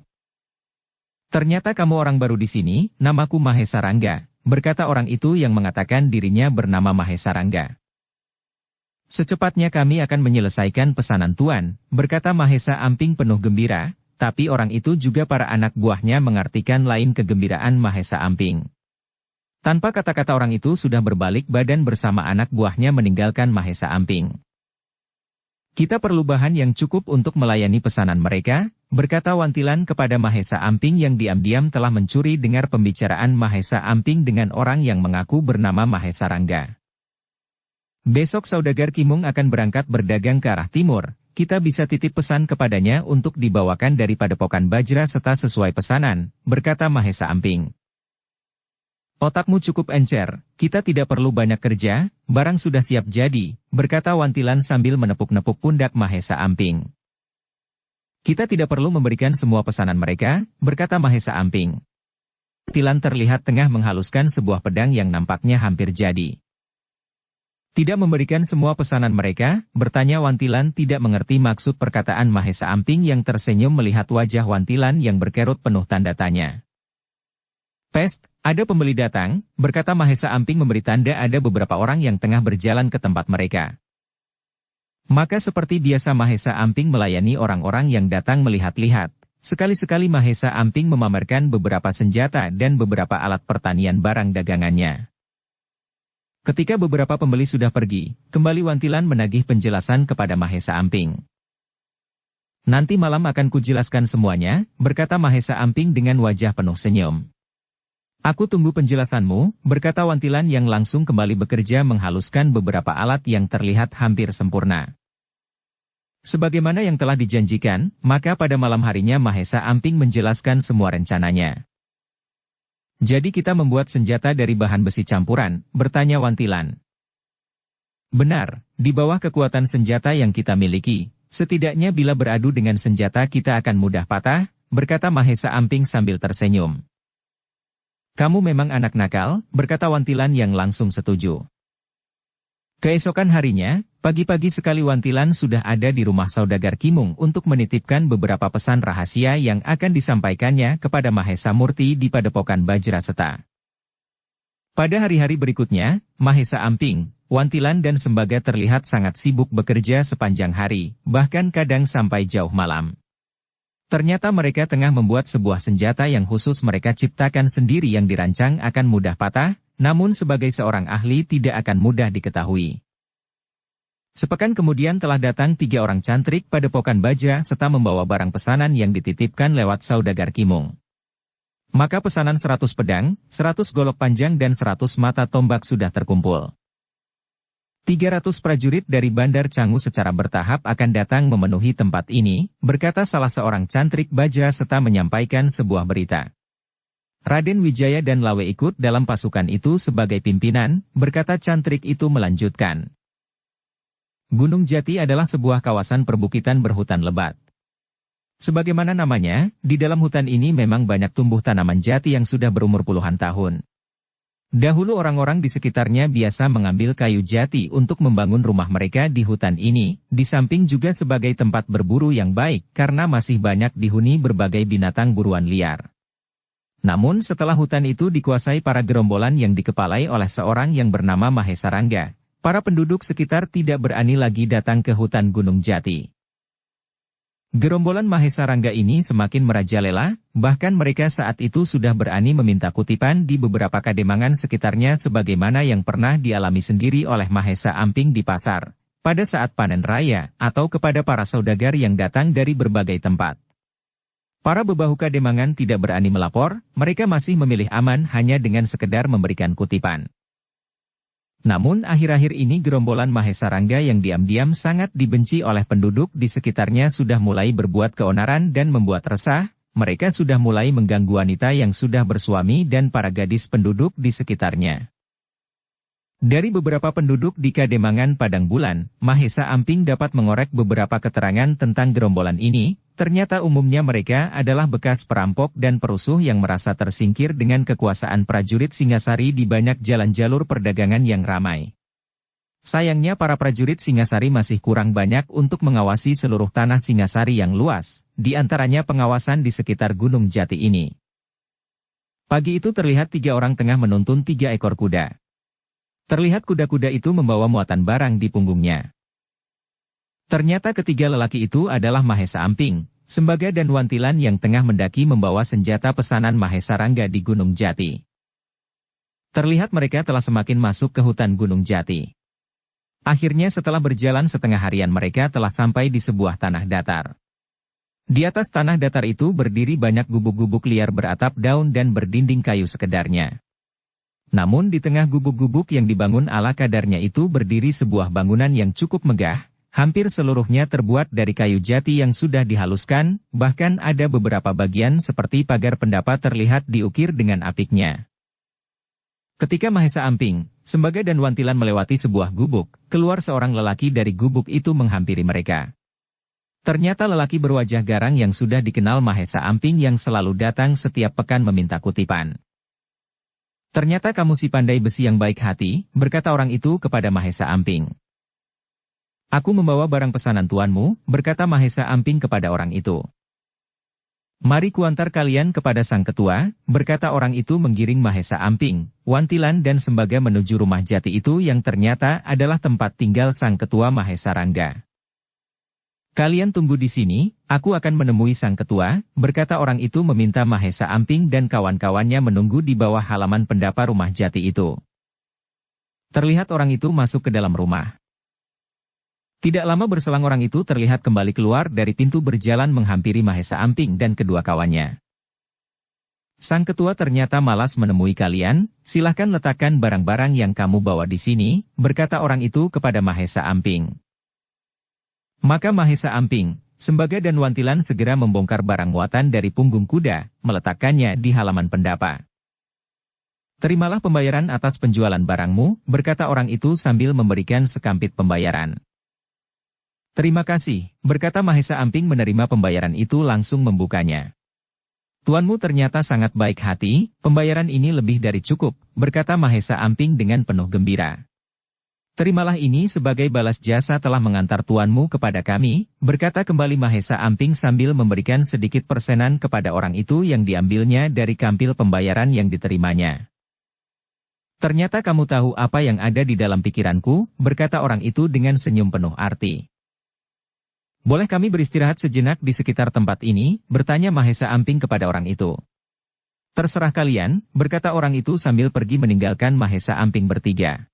Ternyata kamu orang baru di sini, namaku Mahesa Rangga, berkata orang itu yang mengatakan dirinya bernama Mahesa Rangga. Secepatnya kami akan menyelesaikan pesanan Tuan, berkata Mahesa Amping penuh gembira, tapi orang itu juga para anak buahnya mengartikan lain kegembiraan Mahesa Amping. Tanpa kata-kata orang itu sudah berbalik badan bersama anak buahnya meninggalkan Mahesa Amping. Kita perlu bahan yang cukup untuk melayani pesanan mereka, berkata Wantilan kepada Mahesa Amping yang diam-diam telah mencuri dengar pembicaraan Mahesa Amping dengan orang yang mengaku bernama Mahesa Rangga. Besok saudagar Kimung akan berangkat berdagang ke arah timur, kita bisa titip pesan kepadanya untuk dibawakan dari Padepokan Bajra Seta sesuai pesanan, berkata Mahesa Amping. Otakmu cukup encer, kita tidak perlu banyak kerja, barang sudah siap jadi, berkata Wantilan sambil menepuk-nepuk pundak Mahesa Amping. Kita tidak perlu memberikan semua pesanan mereka, berkata Mahesa Amping. Wantilan terlihat tengah menghaluskan sebuah pedang yang nampaknya hampir jadi. Tidak memberikan semua pesanan mereka, bertanya Wantilan tidak mengerti maksud perkataan Mahesa Amping yang tersenyum melihat wajah Wantilan yang berkerut penuh tanda tanya. Pest, ada pembeli datang, berkata Mahesa Amping memberi tanda ada beberapa orang yang tengah berjalan ke tempat mereka. Maka seperti biasa Mahesa Amping melayani orang-orang yang datang melihat-lihat. Sekali-sekali Mahesa Amping memamerkan beberapa senjata dan beberapa alat pertanian barang dagangannya. Ketika beberapa pembeli sudah pergi, kembali Wantilan menagih penjelasan kepada Mahesa Amping. Nanti malam akan kujelaskan semuanya, berkata Mahesa Amping dengan wajah penuh senyum. Aku tunggu penjelasanmu, berkata Wantilan yang langsung kembali bekerja menghaluskan beberapa alat yang terlihat hampir sempurna. Sebagaimana yang telah dijanjikan, maka pada malam harinya Mahesa Amping menjelaskan semua rencananya. Jadi kita membuat senjata dari bahan besi campuran, bertanya Wantilan. Benar, di bawah kekuatan senjata yang kita miliki, setidaknya bila beradu dengan senjata kita akan mudah patah, berkata Mahesa Amping sambil tersenyum. Kamu memang anak nakal, berkata Wantilan yang langsung setuju. Keesokan harinya, pagi-pagi sekali Wantilan sudah ada di rumah saudagar Kimung untuk menitipkan beberapa pesan rahasia yang akan disampaikannya kepada Mahesa Murti di Padepokan Bajraseta. Pada hari-hari berikutnya, Mahesa Amping, Wantilan dan Sembaga terlihat sangat sibuk bekerja sepanjang hari, bahkan kadang sampai jauh malam. Ternyata mereka tengah membuat sebuah senjata yang khusus mereka ciptakan sendiri yang dirancang akan mudah patah, namun sebagai seorang ahli tidak akan mudah diketahui. Sepekan kemudian telah datang 3 orang cantrik Padepokan Bajra serta membawa barang pesanan yang dititipkan lewat saudagar Kimung. Maka pesanan 100 pedang, 100 golok panjang dan 100 mata tombak sudah terkumpul. 300 prajurit dari Bandar Canggu secara bertahap akan datang memenuhi tempat ini, berkata salah seorang cantrik Bajra serta menyampaikan sebuah berita. Raden Wijaya dan Lawe ikut dalam pasukan itu sebagai pimpinan, berkata cantrik itu melanjutkan. Gunung Jati adalah sebuah kawasan perbukitan berhutan lebat. Sebagaimana namanya, di dalam hutan ini memang banyak tumbuh tanaman jati yang sudah berumur puluhan tahun. Dahulu orang-orang di sekitarnya biasa mengambil kayu jati untuk membangun rumah mereka di hutan ini, di samping juga sebagai tempat berburu yang baik karena masih banyak dihuni berbagai binatang buruan liar. Namun setelah hutan itu dikuasai para gerombolan yang dikepalai oleh seorang yang bernama Mahesa Rangga, para penduduk sekitar tidak berani lagi datang ke hutan Gunung Jati. Gerombolan Mahesa Rangga ini semakin merajalela, bahkan mereka saat itu sudah berani meminta kutipan di beberapa kademangan sekitarnya sebagaimana yang pernah dialami sendiri oleh Mahesa Amping di pasar, pada saat panen raya, atau kepada para saudagar yang datang dari berbagai tempat. Para bebahu kademangan tidak berani melapor, mereka masih memilih aman hanya dengan sekedar memberikan kutipan. Namun akhir-akhir ini gerombolan Mahesa Rangga yang diam-diam sangat dibenci oleh penduduk di sekitarnya sudah mulai berbuat keonaran dan membuat resah, mereka sudah mulai mengganggu wanita yang sudah bersuami dan para gadis penduduk di sekitarnya. Dari beberapa penduduk di Kademangan Padang Bulan, Mahesa Amping dapat mengorek beberapa keterangan tentang gerombolan ini, ternyata umumnya mereka adalah bekas perampok dan perusuh yang merasa tersingkir dengan kekuasaan prajurit Singasari di banyak jalan jalur perdagangan yang ramai. Sayangnya para prajurit Singasari masih kurang banyak untuk mengawasi seluruh tanah Singasari yang luas, di antaranya pengawasan di sekitar Gunung Jati ini. Pagi itu terlihat 3 orang tengah menuntun 3 ekor kuda. Terlihat kuda-kuda itu membawa muatan barang di punggungnya. Ternyata ketiga lelaki itu adalah Mahesa Amping, Sembaga dan Wantilan yang tengah mendaki membawa senjata pesanan Mahesa Rangga di Gunung Jati. Terlihat mereka telah semakin masuk ke hutan Gunung Jati. Akhirnya setelah berjalan setengah harian mereka telah sampai di sebuah tanah datar. Di atas tanah datar itu berdiri banyak gubuk-gubuk liar beratap daun dan berdinding kayu sekedarnya. Namun di tengah gubuk-gubuk yang dibangun ala kadarnya itu berdiri sebuah bangunan yang cukup megah, hampir seluruhnya terbuat dari kayu jati yang sudah dihaluskan, bahkan ada beberapa bagian seperti pagar pendapa terlihat diukir dengan apiknya. Ketika Mahesa Amping, Sembaga dan Wantilan melewati sebuah gubuk, keluar seorang lelaki dari gubuk itu menghampiri mereka. Ternyata lelaki berwajah garang yang sudah dikenal Mahesa Amping yang selalu datang setiap pekan meminta kutipan. Ternyata kamu si pandai besi yang baik hati, berkata orang itu kepada Mahesa Amping. Aku membawa barang pesanan tuanmu, berkata Mahesa Amping kepada orang itu. Mari kuantar kalian kepada sang ketua, berkata orang itu menggiring Mahesa Amping, Wantilan dan Sembaga menuju rumah jati itu yang ternyata adalah tempat tinggal sang ketua Mahesa Rangga. Kalian tunggu di sini, aku akan menemui sang ketua, berkata orang itu meminta Mahesa Amping dan kawan-kawannya menunggu di bawah halaman pendapa rumah jati itu. Terlihat orang itu masuk ke dalam rumah. Tidak lama berselang orang itu terlihat kembali keluar dari pintu berjalan menghampiri Mahesa Amping dan kedua kawannya. Sang ketua ternyata malas menemui kalian, silahkan letakkan barang-barang yang kamu bawa di sini, berkata orang itu kepada Mahesa Amping. Maka Mahesa Amping, Sembaga dan Wantilan segera membongkar barang muatan dari punggung kuda, meletakkannya di halaman pendapa. Terimalah pembayaran atas penjualan barangmu, berkata orang itu sambil memberikan sekampit pembayaran. Terima kasih, berkata Mahesa Amping menerima pembayaran itu langsung membukanya. Tuanmu ternyata sangat baik hati, pembayaran ini lebih dari cukup, berkata Mahesa Amping dengan penuh gembira. Terimalah ini sebagai balas jasa telah mengantar tuanmu kepada kami, berkata kembali Mahesa Amping sambil memberikan sedikit persenan kepada orang itu yang diambilnya dari kampil pembayaran yang diterimanya. Ternyata kamu tahu apa yang ada di dalam pikiranku, berkata orang itu dengan senyum penuh arti. Boleh kami beristirahat sejenak di sekitar tempat ini, bertanya Mahesa Amping kepada orang itu. Terserah kalian, berkata orang itu sambil pergi meninggalkan Mahesa Amping bertiga.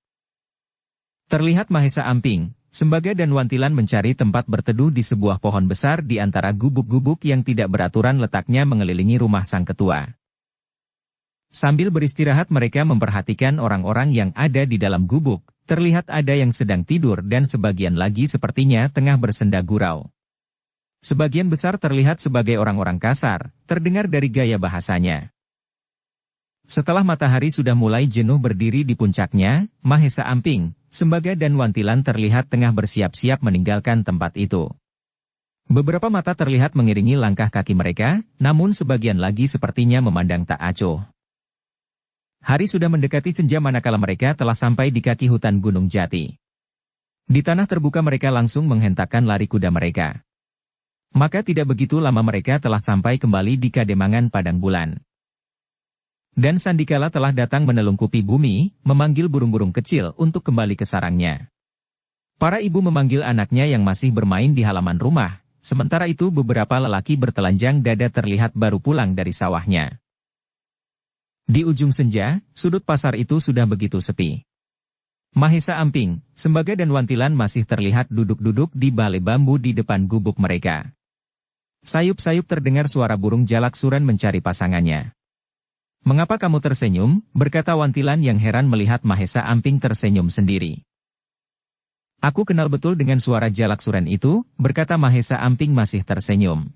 Terlihat Mahesa Amping, Sembaga dan Wantilan mencari tempat berteduh di sebuah pohon besar di antara gubuk-gubuk yang tidak beraturan letaknya mengelilingi rumah sang ketua. Sambil beristirahat mereka memperhatikan orang-orang yang ada di dalam gubuk, terlihat ada yang sedang tidur dan sebagian lagi sepertinya tengah bersenda gurau. Sebagian besar terlihat sebagai orang-orang kasar, terdengar dari gaya bahasanya. Setelah matahari sudah mulai jenuh berdiri di puncaknya, Mahesa Amping, Sembaga dan Wantilan terlihat tengah bersiap-siap meninggalkan tempat itu. Beberapa mata terlihat mengiringi langkah kaki mereka, namun sebagian lagi sepertinya memandang tak acuh. Hari sudah mendekati senja manakala mereka telah sampai di kaki hutan Gunung Jati. Di tanah terbuka mereka langsung menghentakkan lari kuda mereka. Maka tidak begitu lama mereka telah sampai kembali di Kademangan Padang Bulan. Dan Sandikala telah datang menelungkupi bumi, memanggil burung-burung kecil untuk kembali ke sarangnya. Para ibu memanggil anaknya yang masih bermain di halaman rumah, sementara itu beberapa lelaki bertelanjang dada terlihat baru pulang dari sawahnya. Di ujung senja, sudut pasar itu sudah begitu sepi. Mahesa Amping, Sembaga dan Wantilan masih terlihat duduk-duduk di balai bambu di depan gubuk mereka. Sayup-sayup terdengar suara burung jalak suran mencari pasangannya. Mengapa kamu tersenyum, berkata Wantilan yang heran melihat Mahesa Amping tersenyum sendiri. Aku kenal betul dengan suara jalak suran itu, berkata Mahesa Amping masih tersenyum.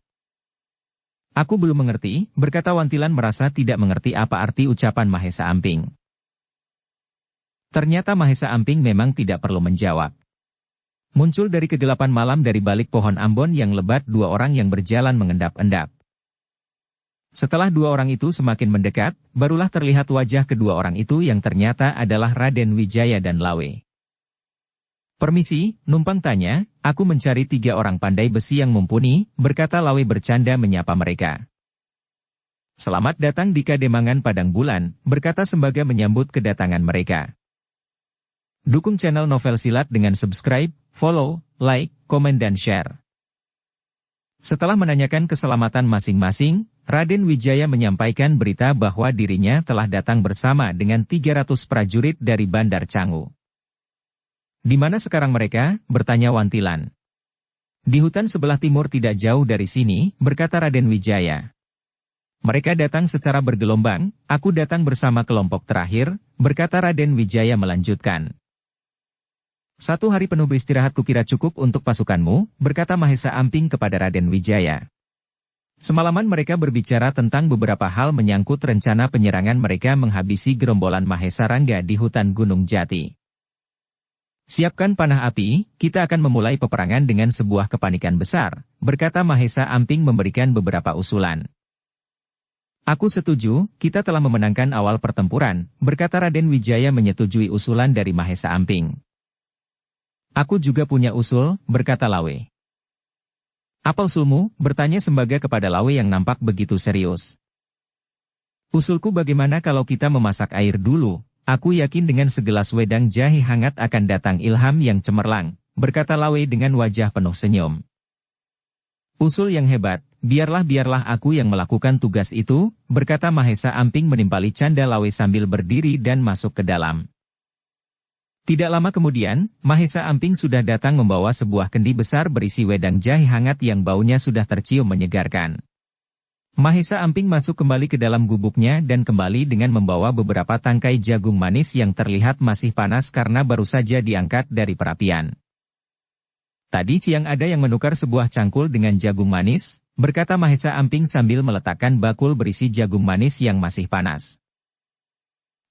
Aku belum mengerti, berkata Wantilan merasa tidak mengerti apa arti ucapan Mahesa Amping. Ternyata Mahesa Amping memang tidak perlu menjawab. Muncul dari kegelapan malam dari balik pohon ambon yang lebat dua orang yang berjalan mengendap-endap. Setelah dua orang itu semakin mendekat, barulah terlihat wajah kedua orang itu yang ternyata adalah Raden Wijaya dan Lawe. Permisi, numpang tanya, aku mencari 3 orang pandai besi yang mumpuni, berkata Lawe bercanda menyapa mereka. Selamat datang di Kademangan Padang Bulan, berkata Sembaga menyambut kedatangan mereka. Dukung channel Novel Silat dengan subscribe, follow, like, komen dan share. Setelah menanyakan keselamatan masing-masing, Raden Wijaya menyampaikan berita bahwa dirinya telah datang bersama dengan 300 prajurit dari Bandar Canggu. Di mana sekarang mereka? Bertanya Wantilan. Di hutan sebelah timur tidak jauh dari sini, berkata Raden Wijaya. Mereka datang secara bergelombang, aku datang bersama kelompok terakhir, berkata Raden Wijaya melanjutkan. 1 hari penuh beristirahat kukira cukup untuk pasukanmu, berkata Mahesa Amping kepada Raden Wijaya. Semalaman mereka berbicara tentang beberapa hal menyangkut rencana penyerangan mereka menghabisi gerombolan Mahesa Rangga di hutan Gunung Jati. Siapkan panah api, kita akan memulai peperangan dengan sebuah kepanikan besar, berkata Mahesa Amping memberikan beberapa usulan. Aku setuju, kita telah memenangkan awal pertempuran, berkata Raden Wijaya menyetujui usulan dari Mahesa Amping. Aku juga punya usul, berkata Lawe. Apa usulmu? Bertanya Sembaga kepada Lawe yang nampak begitu serius. Usulku bagaimana kalau kita memasak air dulu? Aku yakin dengan segelas wedang jahe hangat akan datang ilham yang cemerlang, berkata Lawe dengan wajah penuh senyum. Usul yang hebat, biarlah aku yang melakukan tugas itu, berkata Mahesa Amping menimpali canda Lawe sambil berdiri dan masuk ke dalam. Tidak lama kemudian, Mahesa Amping sudah datang membawa sebuah kendi besar berisi wedang jahe hangat yang baunya sudah tercium menyegarkan. Mahesa Amping masuk kembali ke dalam gubuknya dan kembali dengan membawa beberapa tangkai jagung manis yang terlihat masih panas karena baru saja diangkat dari perapian. Tadi siang ada yang menukar sebuah cangkul dengan jagung manis, berkata Mahesa Amping sambil meletakkan bakul berisi jagung manis yang masih panas.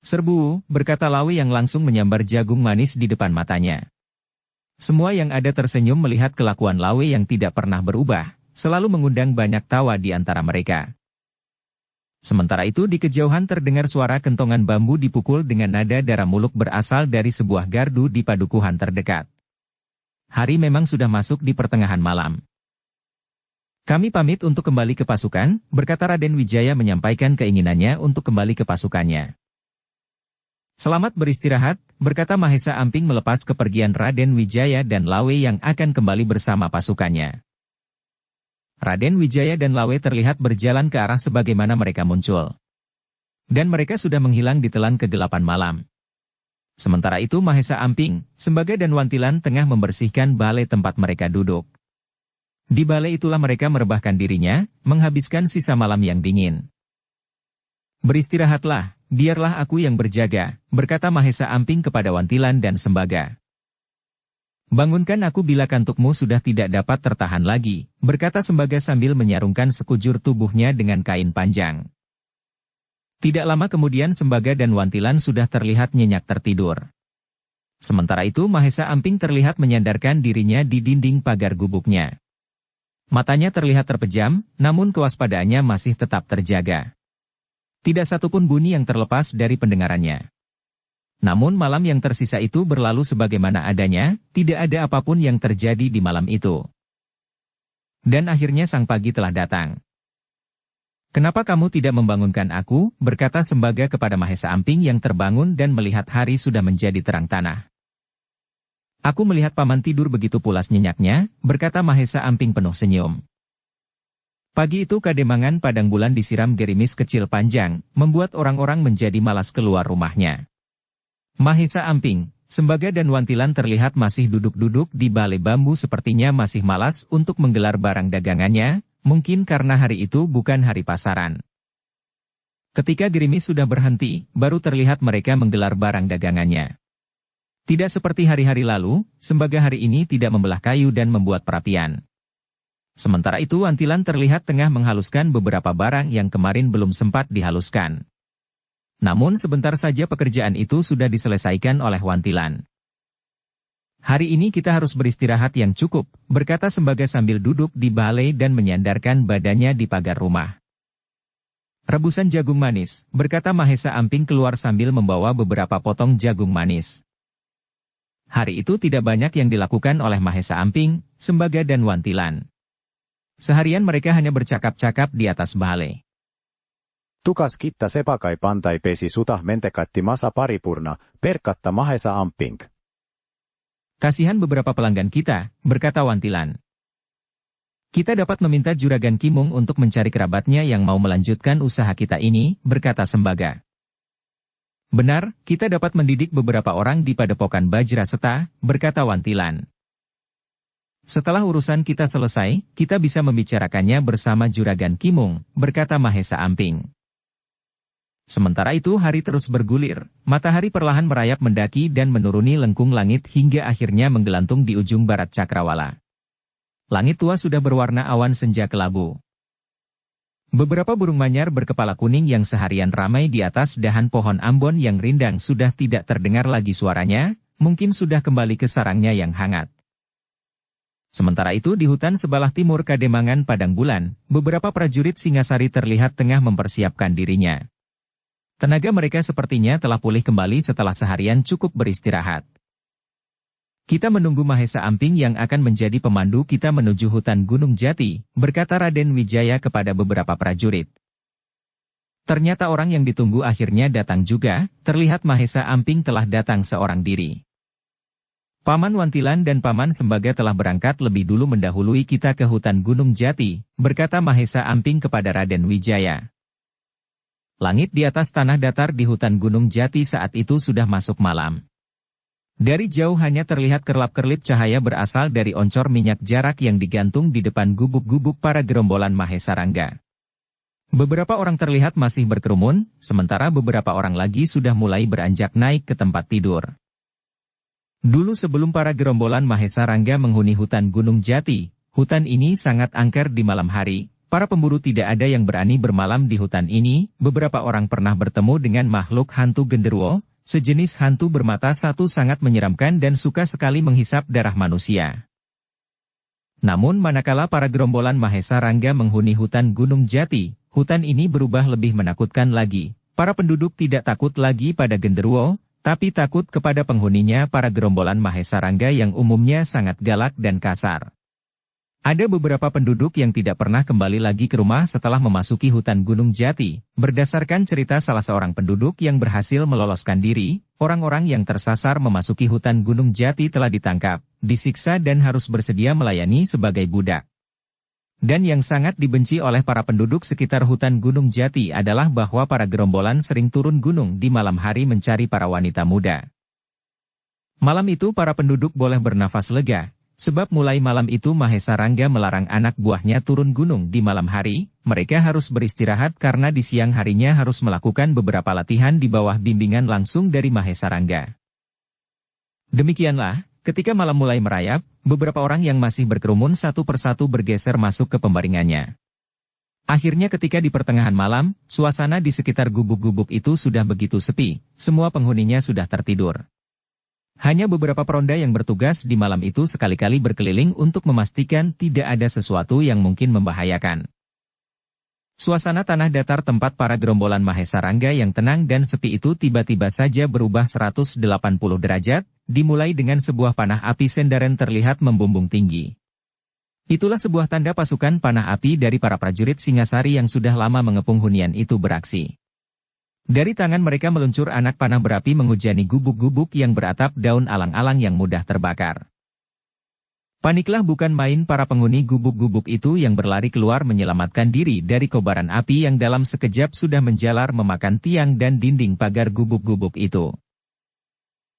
Serbu, berkata Lawe yang langsung menyambar jagung manis di depan matanya. Semua yang ada tersenyum melihat kelakuan Lawe yang tidak pernah berubah, selalu mengundang banyak tawa di antara mereka. Sementara itu di kejauhan terdengar suara kentongan bambu dipukul dengan nada darah muluk berasal dari sebuah gardu di padukuhan terdekat. Hari memang sudah masuk di pertengahan malam. Kami pamit untuk kembali ke pasukan, berkata Raden Wijaya menyampaikan keinginannya untuk kembali ke pasukannya. Selamat beristirahat, berkata Mahesa Amping melepas kepergian Raden Wijaya dan Lawe yang akan kembali bersama pasukannya. Raden Wijaya dan Lawe terlihat berjalan ke arah sebagaimana mereka muncul. Dan mereka sudah menghilang di telan kegelapan malam. Sementara itu Mahesa Amping, Sembaga dan Wantilan tengah membersihkan balai tempat mereka duduk. Di balai itulah mereka merebahkan dirinya, menghabiskan sisa malam yang dingin. Beristirahatlah, biarlah aku yang berjaga, berkata Mahesa Amping kepada Wantilan dan Sembaga. Bangunkan aku bila kantukmu sudah tidak dapat tertahan lagi, berkata Sembaga sambil menyarungkan sekujur tubuhnya dengan kain panjang. Tidak lama kemudian Sembaga dan Wantilan sudah terlihat nyenyak tertidur. Sementara itu Mahesa Amping terlihat menyandarkan dirinya di dinding pagar gubuknya. Matanya terlihat terpejam, namun kewaspadaannya masih tetap terjaga. Tidak satupun bunyi yang terlepas dari pendengarannya. Namun malam yang tersisa itu berlalu sebagaimana adanya, tidak ada apapun yang terjadi di malam itu. Dan akhirnya sang pagi telah datang. Kenapa kamu tidak membangunkan aku, berkata Sembaga kepada Mahesa Amping yang terbangun dan melihat hari sudah menjadi terang tanah. Aku melihat paman tidur begitu pulas nyenyaknya, berkata Mahesa Amping penuh senyum. Pagi itu kademangan padang bulan disiram gerimis kecil panjang, membuat orang-orang menjadi malas keluar rumahnya. Mahesa Amping, Sembaga dan Wantilan terlihat masih duduk-duduk di balai bambu sepertinya masih malas untuk menggelar barang dagangannya, mungkin karena hari itu bukan hari pasaran. Ketika gerimis sudah berhenti, baru terlihat mereka menggelar barang dagangannya. Tidak seperti hari-hari lalu, Sembaga hari ini tidak membelah kayu dan membuat perapian. Sementara itu Wantilan terlihat tengah menghaluskan beberapa barang yang kemarin belum sempat dihaluskan. Namun sebentar saja pekerjaan itu sudah diselesaikan oleh Wantilan. Hari ini kita harus beristirahat yang cukup, berkata Sembaga sambil duduk di balai dan menyandarkan badannya di pagar rumah. Rebusan jagung manis, berkata Mahesa Amping keluar sambil membawa beberapa potong jagung manis. Hari itu tidak banyak yang dilakukan oleh Mahesa Amping, Sembaga dan Wantilan. Seharian mereka hanya bercakap-cakap di atas balai. Tukas kitta sepakai pantai pesi sutah mentekatti masa paripurna, perkatta Mahesa Amping. Kasihan beberapa pelanggan kita, berkata Wantilan. Kita dapat meminta Juragan Kimung untuk mencari kerabatnya yang mau melanjutkan usaha kita ini, berkata Sembaga. Benar, kita dapat mendidik beberapa orang di padepokan Bajra Seta, berkata Wantilan. Setelah urusan kita selesai, kita bisa membicarakannya bersama Juragan Kimung, berkata Mahesa Amping. Sementara itu hari terus bergulir, matahari perlahan merayap mendaki dan menuruni lengkung langit hingga akhirnya menggelantung di ujung barat cakrawala. Langit tua sudah berwarna awan senja kelabu. Beberapa burung manyar berkepala kuning yang seharian ramai di atas dahan pohon ambon yang rindang sudah tidak terdengar lagi suaranya, mungkin sudah kembali ke sarangnya yang hangat. Sementara itu di hutan sebelah timur Kademangan Padang Bulan, beberapa prajurit Singasari terlihat tengah mempersiapkan dirinya. Tenaga mereka sepertinya telah pulih kembali setelah seharian cukup beristirahat. Kita menunggu Mahesa Amping yang akan menjadi pemandu kita menuju hutan Gunung Jati, berkata Raden Wijaya kepada beberapa prajurit. Ternyata orang yang ditunggu akhirnya datang juga, terlihat Mahesa Amping telah datang seorang diri. Paman Wantilan dan Paman Sembaga telah berangkat lebih dulu mendahului kita ke hutan Gunung Jati, berkata Mahesa Amping kepada Raden Wijaya. Langit di atas tanah datar di hutan Gunung Jati saat itu sudah masuk malam. Dari jauh hanya terlihat kerlap-kerlip cahaya berasal dari oncor minyak jarak yang digantung di depan gubuk-gubuk para gerombolan Mahesa Rangga. Beberapa orang terlihat masih berkerumun, sementara beberapa orang lagi sudah mulai beranjak naik ke tempat tidur. Dulu sebelum para gerombolan Mahesa Rangga menghuni hutan Gunung Jati, hutan ini sangat angker di malam hari, para pemburu tidak ada yang berani bermalam di hutan ini, beberapa orang pernah bertemu dengan makhluk hantu genderuwo, sejenis hantu bermata satu sangat menyeramkan dan suka sekali menghisap darah manusia. Namun manakala para gerombolan Mahesa Rangga menghuni hutan Gunung Jati, hutan ini berubah lebih menakutkan lagi. Para penduduk tidak takut lagi pada genderuwo, tapi takut kepada penghuninya para gerombolan Mahesa Rangga yang umumnya sangat galak dan kasar. Ada beberapa penduduk yang tidak pernah kembali lagi ke rumah setelah memasuki hutan Gunung Jati. Berdasarkan cerita salah seorang penduduk yang berhasil meloloskan diri, orang-orang yang tersasar memasuki hutan Gunung Jati telah ditangkap, disiksa dan harus bersedia melayani sebagai budak. Dan yang sangat dibenci oleh para penduduk sekitar hutan Gunung Jati adalah bahwa para gerombolan sering turun gunung di malam hari mencari para wanita muda. Malam itu para penduduk boleh bernafas lega. Sebab mulai malam itu Mahesa Rangga melarang anak buahnya turun gunung di malam hari, mereka harus beristirahat karena di siang harinya harus melakukan beberapa latihan di bawah bimbingan langsung dari Mahesa Rangga. Demikianlah, ketika malam mulai merayap, beberapa orang yang masih berkerumun satu persatu bergeser masuk ke pembaringannya. Akhirnya ketika di pertengahan malam, suasana di sekitar gubuk-gubuk itu sudah begitu sepi, semua penghuninya sudah tertidur. Hanya beberapa peronda yang bertugas di malam itu sekali-kali berkeliling untuk memastikan tidak ada sesuatu yang mungkin membahayakan. Suasana tanah datar tempat para gerombolan Mahesa Rangga yang tenang dan sepi itu tiba-tiba saja berubah 180 derajat, dimulai dengan sebuah panah api sendaren terlihat membumbung tinggi. Itulah sebuah tanda pasukan panah api dari para prajurit Singasari yang sudah lama mengepung hunian itu beraksi. Dari tangan mereka meluncur anak panah berapi menghujani gubuk-gubuk yang beratap daun alang-alang yang mudah terbakar. Paniklah bukan main para penghuni gubuk-gubuk itu yang berlari keluar menyelamatkan diri dari kobaran api yang dalam sekejap sudah menjalar memakan tiang dan dinding pagar gubuk-gubuk itu.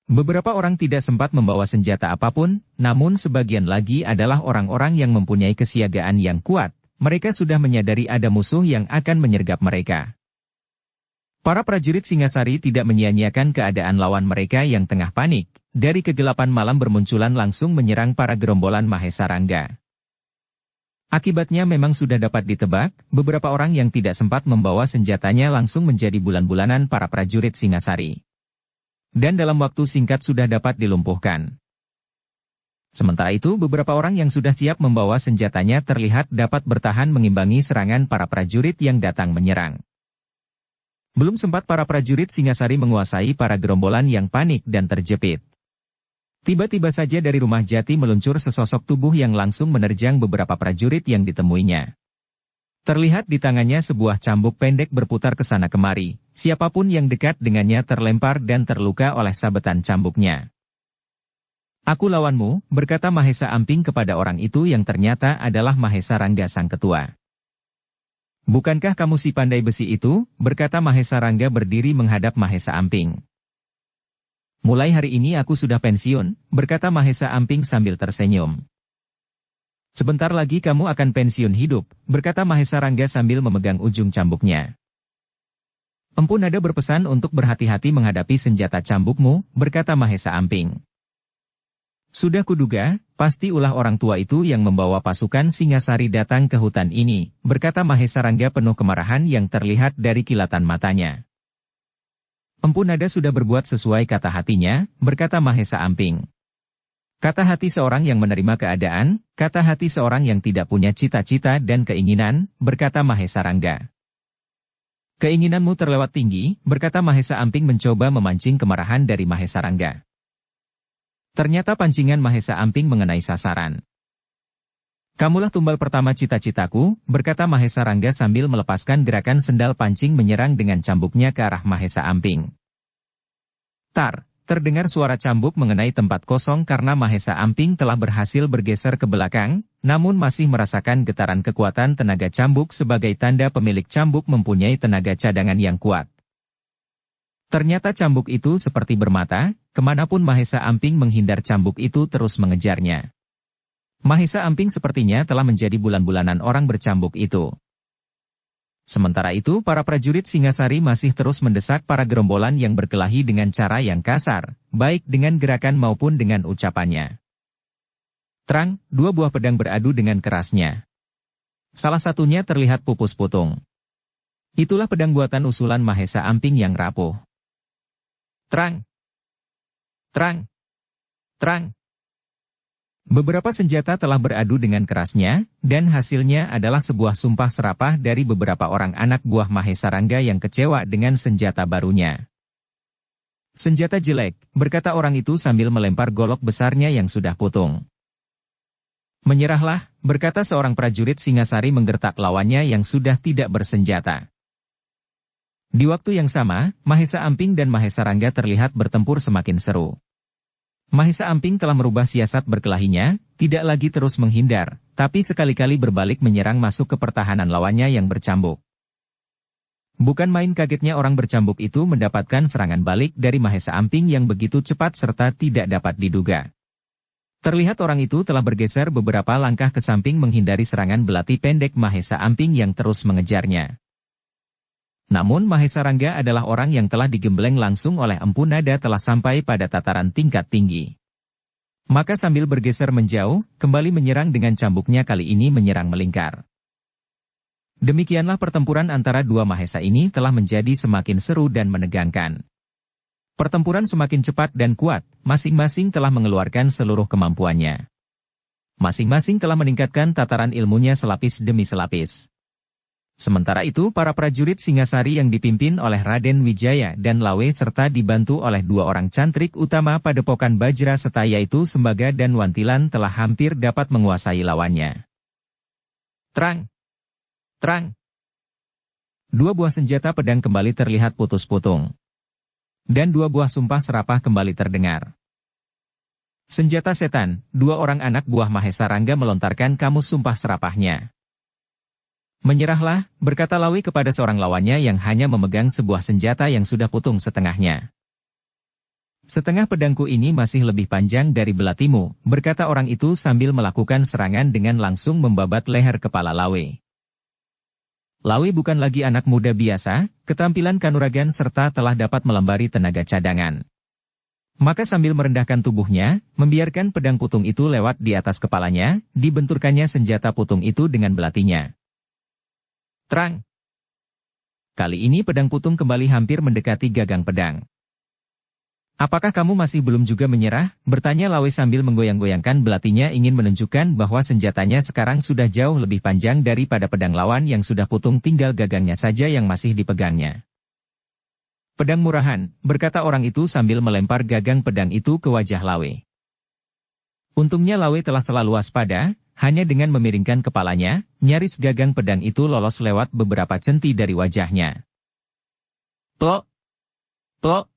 Beberapa orang tidak sempat membawa senjata apapun, namun sebagian lagi adalah orang-orang yang mempunyai kesiagaan yang kuat. Mereka sudah menyadari ada musuh yang akan menyergap mereka. Para prajurit Singasari tidak menyia-nyiakan keadaan lawan mereka yang tengah panik. Dari kegelapan malam bermunculan langsung menyerang para gerombolan Mahesa Rangga. Akibatnya memang sudah dapat ditebak, beberapa orang yang tidak sempat membawa senjatanya langsung menjadi bulan-bulanan para prajurit Singasari. Dan dalam waktu singkat sudah dapat dilumpuhkan. Sementara itu beberapa orang yang sudah siap membawa senjatanya terlihat dapat bertahan mengimbangi serangan para prajurit yang datang menyerang. Belum sempat para prajurit Singasari menguasai para gerombolan yang panik dan terjepit. Tiba-tiba saja dari rumah Jati meluncur sesosok tubuh yang langsung menerjang beberapa prajurit yang ditemuinya. Terlihat di tangannya sebuah cambuk pendek berputar ke sana kemari, siapapun yang dekat dengannya terlempar dan terluka oleh sabetan cambuknya. "Aku lawanmu," berkata Mahesa Amping kepada orang itu yang ternyata adalah Mahesa Rangga sang ketua. "Bukankah kamu si pandai besi itu?" berkata Mahesa Rangga berdiri menghadap Mahesa Amping. "Mulai hari ini aku sudah pensiun," berkata Mahesa Amping sambil tersenyum. "Sebentar lagi kamu akan pensiun hidup," berkata Mahesa Rangga sambil memegang ujung cambuknya. "Empu Nada berpesan untuk berhati-hati menghadapi senjata cambukmu," berkata Mahesa Amping. "Sudah kuduga, pasti ulah orang tua itu yang membawa pasukan Singasari datang ke hutan ini," berkata Mahesa Rangga penuh kemarahan yang terlihat dari kilatan matanya. "Empu Nada sudah berbuat sesuai kata hatinya," berkata Mahesa Amping. Kata hati seorang yang menerima keadaan, kata hati seorang yang tidak punya cita-cita dan keinginan, berkata Mahesa Rangga. Keinginanmu terlewat tinggi, berkata Mahesa Amping mencoba memancing kemarahan dari Mahesa Rangga. Ternyata pancingan Mahesa Amping mengenai sasaran. Kamulah tumbal pertama cita-citaku, berkata Mahesa Rangga sambil melepaskan gerakan sendal pancing menyerang dengan cambuknya ke arah Mahesa Amping. Tar! Terdengar suara cambuk mengenai tempat kosong karena Mahesa Amping telah berhasil bergeser ke belakang, namun masih merasakan getaran kekuatan tenaga cambuk sebagai tanda pemilik cambuk mempunyai tenaga cadangan yang kuat. Ternyata cambuk itu seperti bermata, kemanapun Mahesa Amping menghindar cambuk itu terus mengejarnya. Mahesa Amping sepertinya telah menjadi bulan-bulanan orang bercambuk itu. Sementara itu para prajurit Singasari masih terus mendesak para gerombolan yang berkelahi dengan cara yang kasar, baik dengan gerakan maupun dengan ucapannya. Terang, dua buah pedang beradu dengan kerasnya. Salah satunya terlihat pupus putung. Itulah pedang buatan usulan Mahesa Amping yang rapuh. Terang! Terang! Terang! Beberapa senjata telah beradu dengan kerasnya, dan hasilnya adalah sebuah sumpah serapah dari beberapa orang anak buah Mahesa Rangga yang kecewa dengan senjata barunya. Senjata jelek, berkata orang itu sambil melempar golok besarnya yang sudah putung. Menyerahlah, berkata seorang prajurit Singasari menggertak lawannya yang sudah tidak bersenjata. Di waktu yang sama, Mahesa Amping dan Mahesa Rangga terlihat bertempur semakin seru. Mahesa Amping telah merubah siasat berkelahinya, tidak lagi terus menghindar, tapi sekali-kali berbalik menyerang masuk ke pertahanan lawannya yang bercambuk. Bukan main kagetnya orang bercambuk itu mendapatkan serangan balik dari Mahesa Amping yang begitu cepat serta tidak dapat diduga. Terlihat orang itu telah bergeser beberapa langkah ke samping menghindari serangan belati pendek Mahesa Amping yang terus mengejarnya. Namun Mahesa Rangga adalah orang yang telah digembleng langsung oleh Empu Nada telah sampai pada tataran tingkat tinggi. Maka sambil bergeser menjauh, kembali menyerang dengan cambuknya kali ini menyerang melingkar. Demikianlah pertempuran antara dua Mahesa ini telah menjadi semakin seru dan menegangkan. Pertempuran semakin cepat dan kuat, masing-masing telah mengeluarkan seluruh kemampuannya. Masing-masing telah meningkatkan tataran ilmunya selapis demi selapis. Sementara itu para prajurit Singasari yang dipimpin oleh Raden Wijaya dan Lawe serta dibantu oleh dua orang cantrik utama Padepokan Bajra Seta yaitu Sembaga dan Wantilan telah hampir dapat menguasai lawannya. Terang! Terang! Dua buah senjata pedang kembali terlihat putus putung. Dan dua buah sumpah serapah kembali terdengar. Senjata setan, dua orang anak buah Mahesa Rangga melontarkan kamus sumpah serapahnya. Menyerahlah, berkata Lawi kepada seorang lawannya yang hanya memegang sebuah senjata yang sudah putung setengahnya. Setengah pedangku ini masih lebih panjang dari belatimu, berkata orang itu sambil melakukan serangan dengan langsung membabat leher kepala Lawi. Lawi bukan lagi anak muda biasa, ketampilan kanuragan serta telah dapat melambari tenaga cadangan. Maka sambil merendahkan tubuhnya, membiarkan pedang putung itu lewat di atas kepalanya, dibenturkannya senjata putung itu dengan belatinya. Terang! Kali ini pedang putung kembali hampir mendekati gagang pedang. Apakah kamu masih belum juga menyerah? Bertanya Lawe sambil menggoyang-goyangkan belatinya ingin menunjukkan bahwa senjatanya sekarang sudah jauh lebih panjang daripada pedang lawan yang sudah putung tinggal gagangnya saja yang masih dipegangnya. Pedang murahan, berkata orang itu sambil melempar gagang pedang itu ke wajah Lawe. Untungnya Lawe telah selalu waspada. Hanya dengan memiringkan kepalanya, nyaris gagang pedang itu lolos lewat beberapa centi dari wajahnya. Plok! Plok!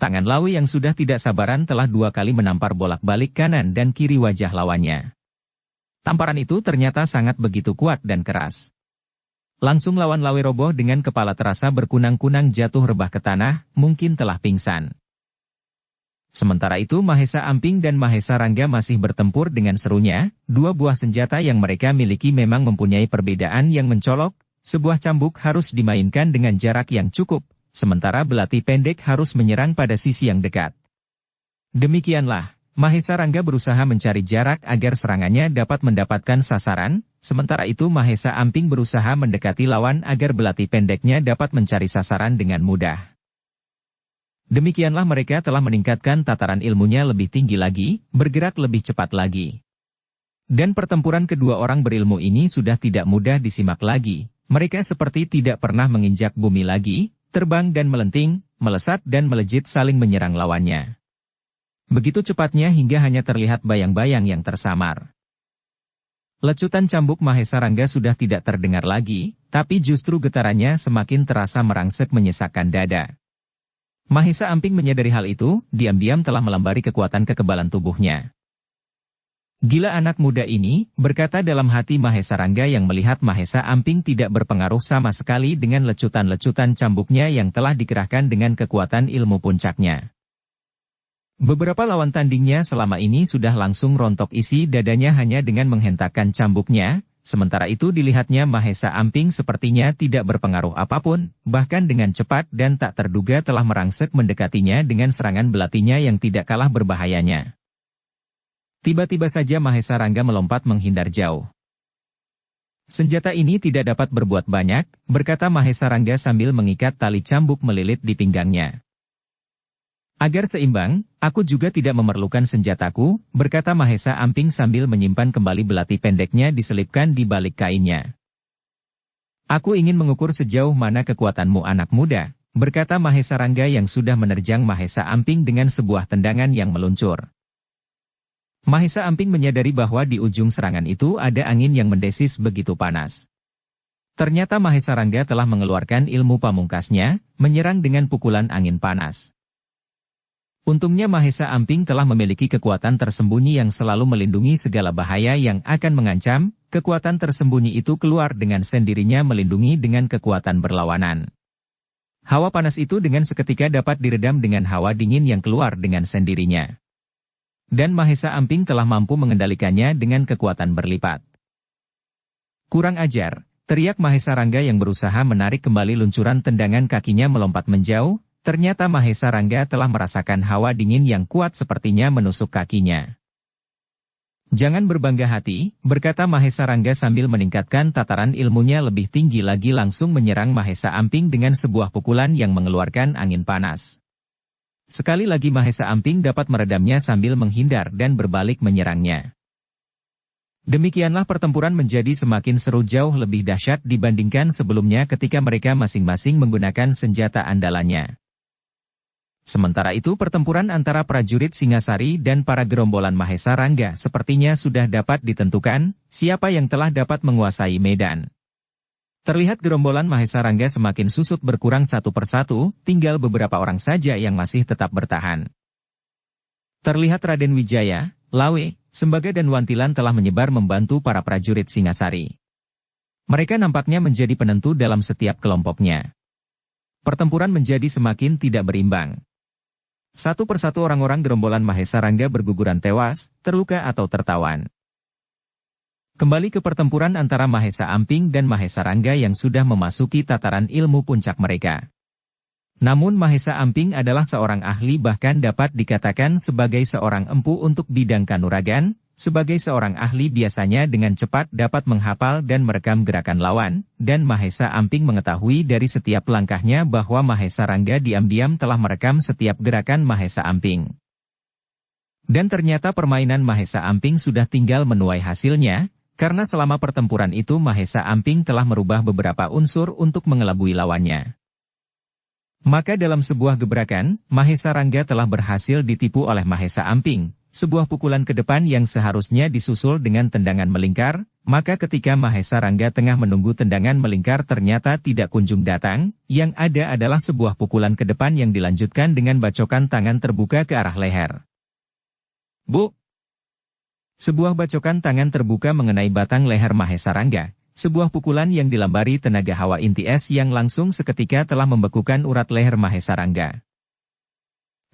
Tangan Lawi yang sudah tidak sabaran telah dua kali menampar bolak-balik kanan dan kiri wajah lawannya. Tamparan itu ternyata sangat begitu kuat dan keras. Langsung lawan Lawi roboh dengan kepala terasa berkunang-kunang jatuh rebah ke tanah, mungkin telah pingsan. Sementara itu Mahesa Amping dan Mahesa Rangga masih bertempur dengan serunya, dua buah senjata yang mereka miliki memang mempunyai perbedaan yang mencolok, sebuah cambuk harus dimainkan dengan jarak yang cukup, sementara belati pendek harus menyerang pada sisi yang dekat. Demikianlah, Mahesa Rangga berusaha mencari jarak agar serangannya dapat mendapatkan sasaran, sementara itu Mahesa Amping berusaha mendekati lawan agar belati pendeknya dapat mencari sasaran dengan mudah. Demikianlah mereka telah meningkatkan tataran ilmunya lebih tinggi lagi, bergerak lebih cepat lagi. Dan pertempuran kedua orang berilmu ini sudah tidak mudah disimak lagi. Mereka seperti tidak pernah menginjak bumi lagi, terbang dan melenting, melesat dan melejit saling menyerang lawannya. Begitu cepatnya hingga hanya terlihat bayang-bayang yang tersamar. Lecutan cambuk Mahesa Rangga sudah tidak terdengar lagi, tapi justru getarannya semakin terasa merangsek menyesakkan dada. Mahesa Amping menyadari hal itu, diam-diam telah melambari kekuatan kekebalan tubuhnya. Gila anak muda ini, berkata dalam hati Mahesa Rangga yang melihat Mahesa Amping tidak berpengaruh sama sekali dengan lecutan-lecutan cambuknya yang telah dikerahkan dengan kekuatan ilmu puncaknya. Beberapa lawan tandingnya selama ini sudah langsung rontok isi dadanya hanya dengan menghentakkan cambuknya, sementara itu dilihatnya Mahesa Amping sepertinya tidak berpengaruh apapun, bahkan dengan cepat dan tak terduga telah merangsek mendekatinya dengan serangan belatinya yang tidak kalah berbahayanya. Tiba-tiba saja Mahesa Rangga melompat menghindar jauh. Senjata ini tidak dapat berbuat banyak, berkata Mahesa Rangga sambil mengikat tali cambuk melilit di pinggangnya. Agar seimbang, aku juga tidak memerlukan senjataku, berkata Mahesa Amping sambil menyimpan kembali belati pendeknya diselipkan di balik kainnya. Aku ingin mengukur sejauh mana kekuatanmu anak muda, berkata Mahesa Rangga yang sudah menerjang Mahesa Amping dengan sebuah tendangan yang meluncur. Mahesa Amping menyadari bahwa di ujung serangan itu ada angin yang mendesis begitu panas. Ternyata Mahesa Rangga telah mengeluarkan ilmu pamungkasnya, menyerang dengan pukulan angin panas. Untungnya Mahesa Amping telah memiliki kekuatan tersembunyi yang selalu melindungi segala bahaya yang akan mengancam, kekuatan tersembunyi itu keluar dengan sendirinya melindungi dengan kekuatan berlawanan. Hawa panas itu dengan seketika dapat diredam dengan hawa dingin yang keluar dengan sendirinya. Dan Mahesa Amping telah mampu mengendalikannya dengan kekuatan berlipat. Kurang ajar, teriak Mahesa Rangga yang berusaha menarik kembali luncuran tendangan kakinya melompat menjauh, ternyata Mahesa Rangga telah merasakan hawa dingin yang kuat sepertinya menusuk kakinya. Jangan berbangga hati, berkata Mahesa Rangga sambil meningkatkan tataran ilmunya lebih tinggi lagi langsung menyerang Mahesa Amping dengan sebuah pukulan yang mengeluarkan angin panas. Sekali lagi Mahesa Amping dapat meredamnya sambil menghindar dan berbalik menyerangnya. Demikianlah pertempuran menjadi semakin seru jauh lebih dahsyat dibandingkan sebelumnya ketika mereka masing-masing menggunakan senjata andalannya. Sementara itu pertempuran antara prajurit Singasari dan para gerombolan Mahesa Rangga sepertinya sudah dapat ditentukan, siapa yang telah dapat menguasai medan. Terlihat gerombolan Mahesa Rangga semakin susut berkurang satu persatu, tinggal beberapa orang saja yang masih tetap bertahan. Terlihat Raden Wijaya, Lawe, Sembaga dan Wantilan telah menyebar membantu para prajurit Singasari. Mereka nampaknya menjadi penentu dalam setiap kelompoknya. Pertempuran menjadi semakin tidak berimbang. Satu persatu orang-orang gerombolan Mahesa Rangga berguguran tewas, terluka atau tertawan. Kembali ke pertempuran antara Mahesa Amping dan Mahesa Rangga yang sudah memasuki tataran ilmu puncak mereka. Namun Mahesa Amping adalah seorang ahli bahkan dapat dikatakan sebagai seorang empu untuk bidang kanuragan, sebagai seorang ahli biasanya dengan cepat dapat menghafal dan merekam gerakan lawan, dan Mahesa Amping mengetahui dari setiap langkahnya bahwa Mahesa Rangga diam-diam telah merekam setiap gerakan Mahesa Amping. Dan ternyata permainan Mahesa Amping sudah tinggal menuai hasilnya, karena selama pertempuran itu Mahesa Amping telah merubah beberapa unsur untuk mengelabui lawannya. Maka dalam sebuah gebrakan, Mahesa Rangga telah berhasil ditipu oleh Mahesa Amping, sebuah pukulan ke depan yang seharusnya disusul dengan tendangan melingkar, maka ketika Mahesa Rangga tengah menunggu tendangan melingkar ternyata tidak kunjung datang, yang ada adalah sebuah pukulan ke depan yang dilanjutkan dengan bacokan tangan terbuka ke arah leher. Bu! Sebuah bacokan tangan terbuka mengenai batang leher Mahesa Rangga, sebuah pukulan yang dilambari tenaga hawa inti es yang langsung seketika telah membekukan urat leher Mahesa Rangga.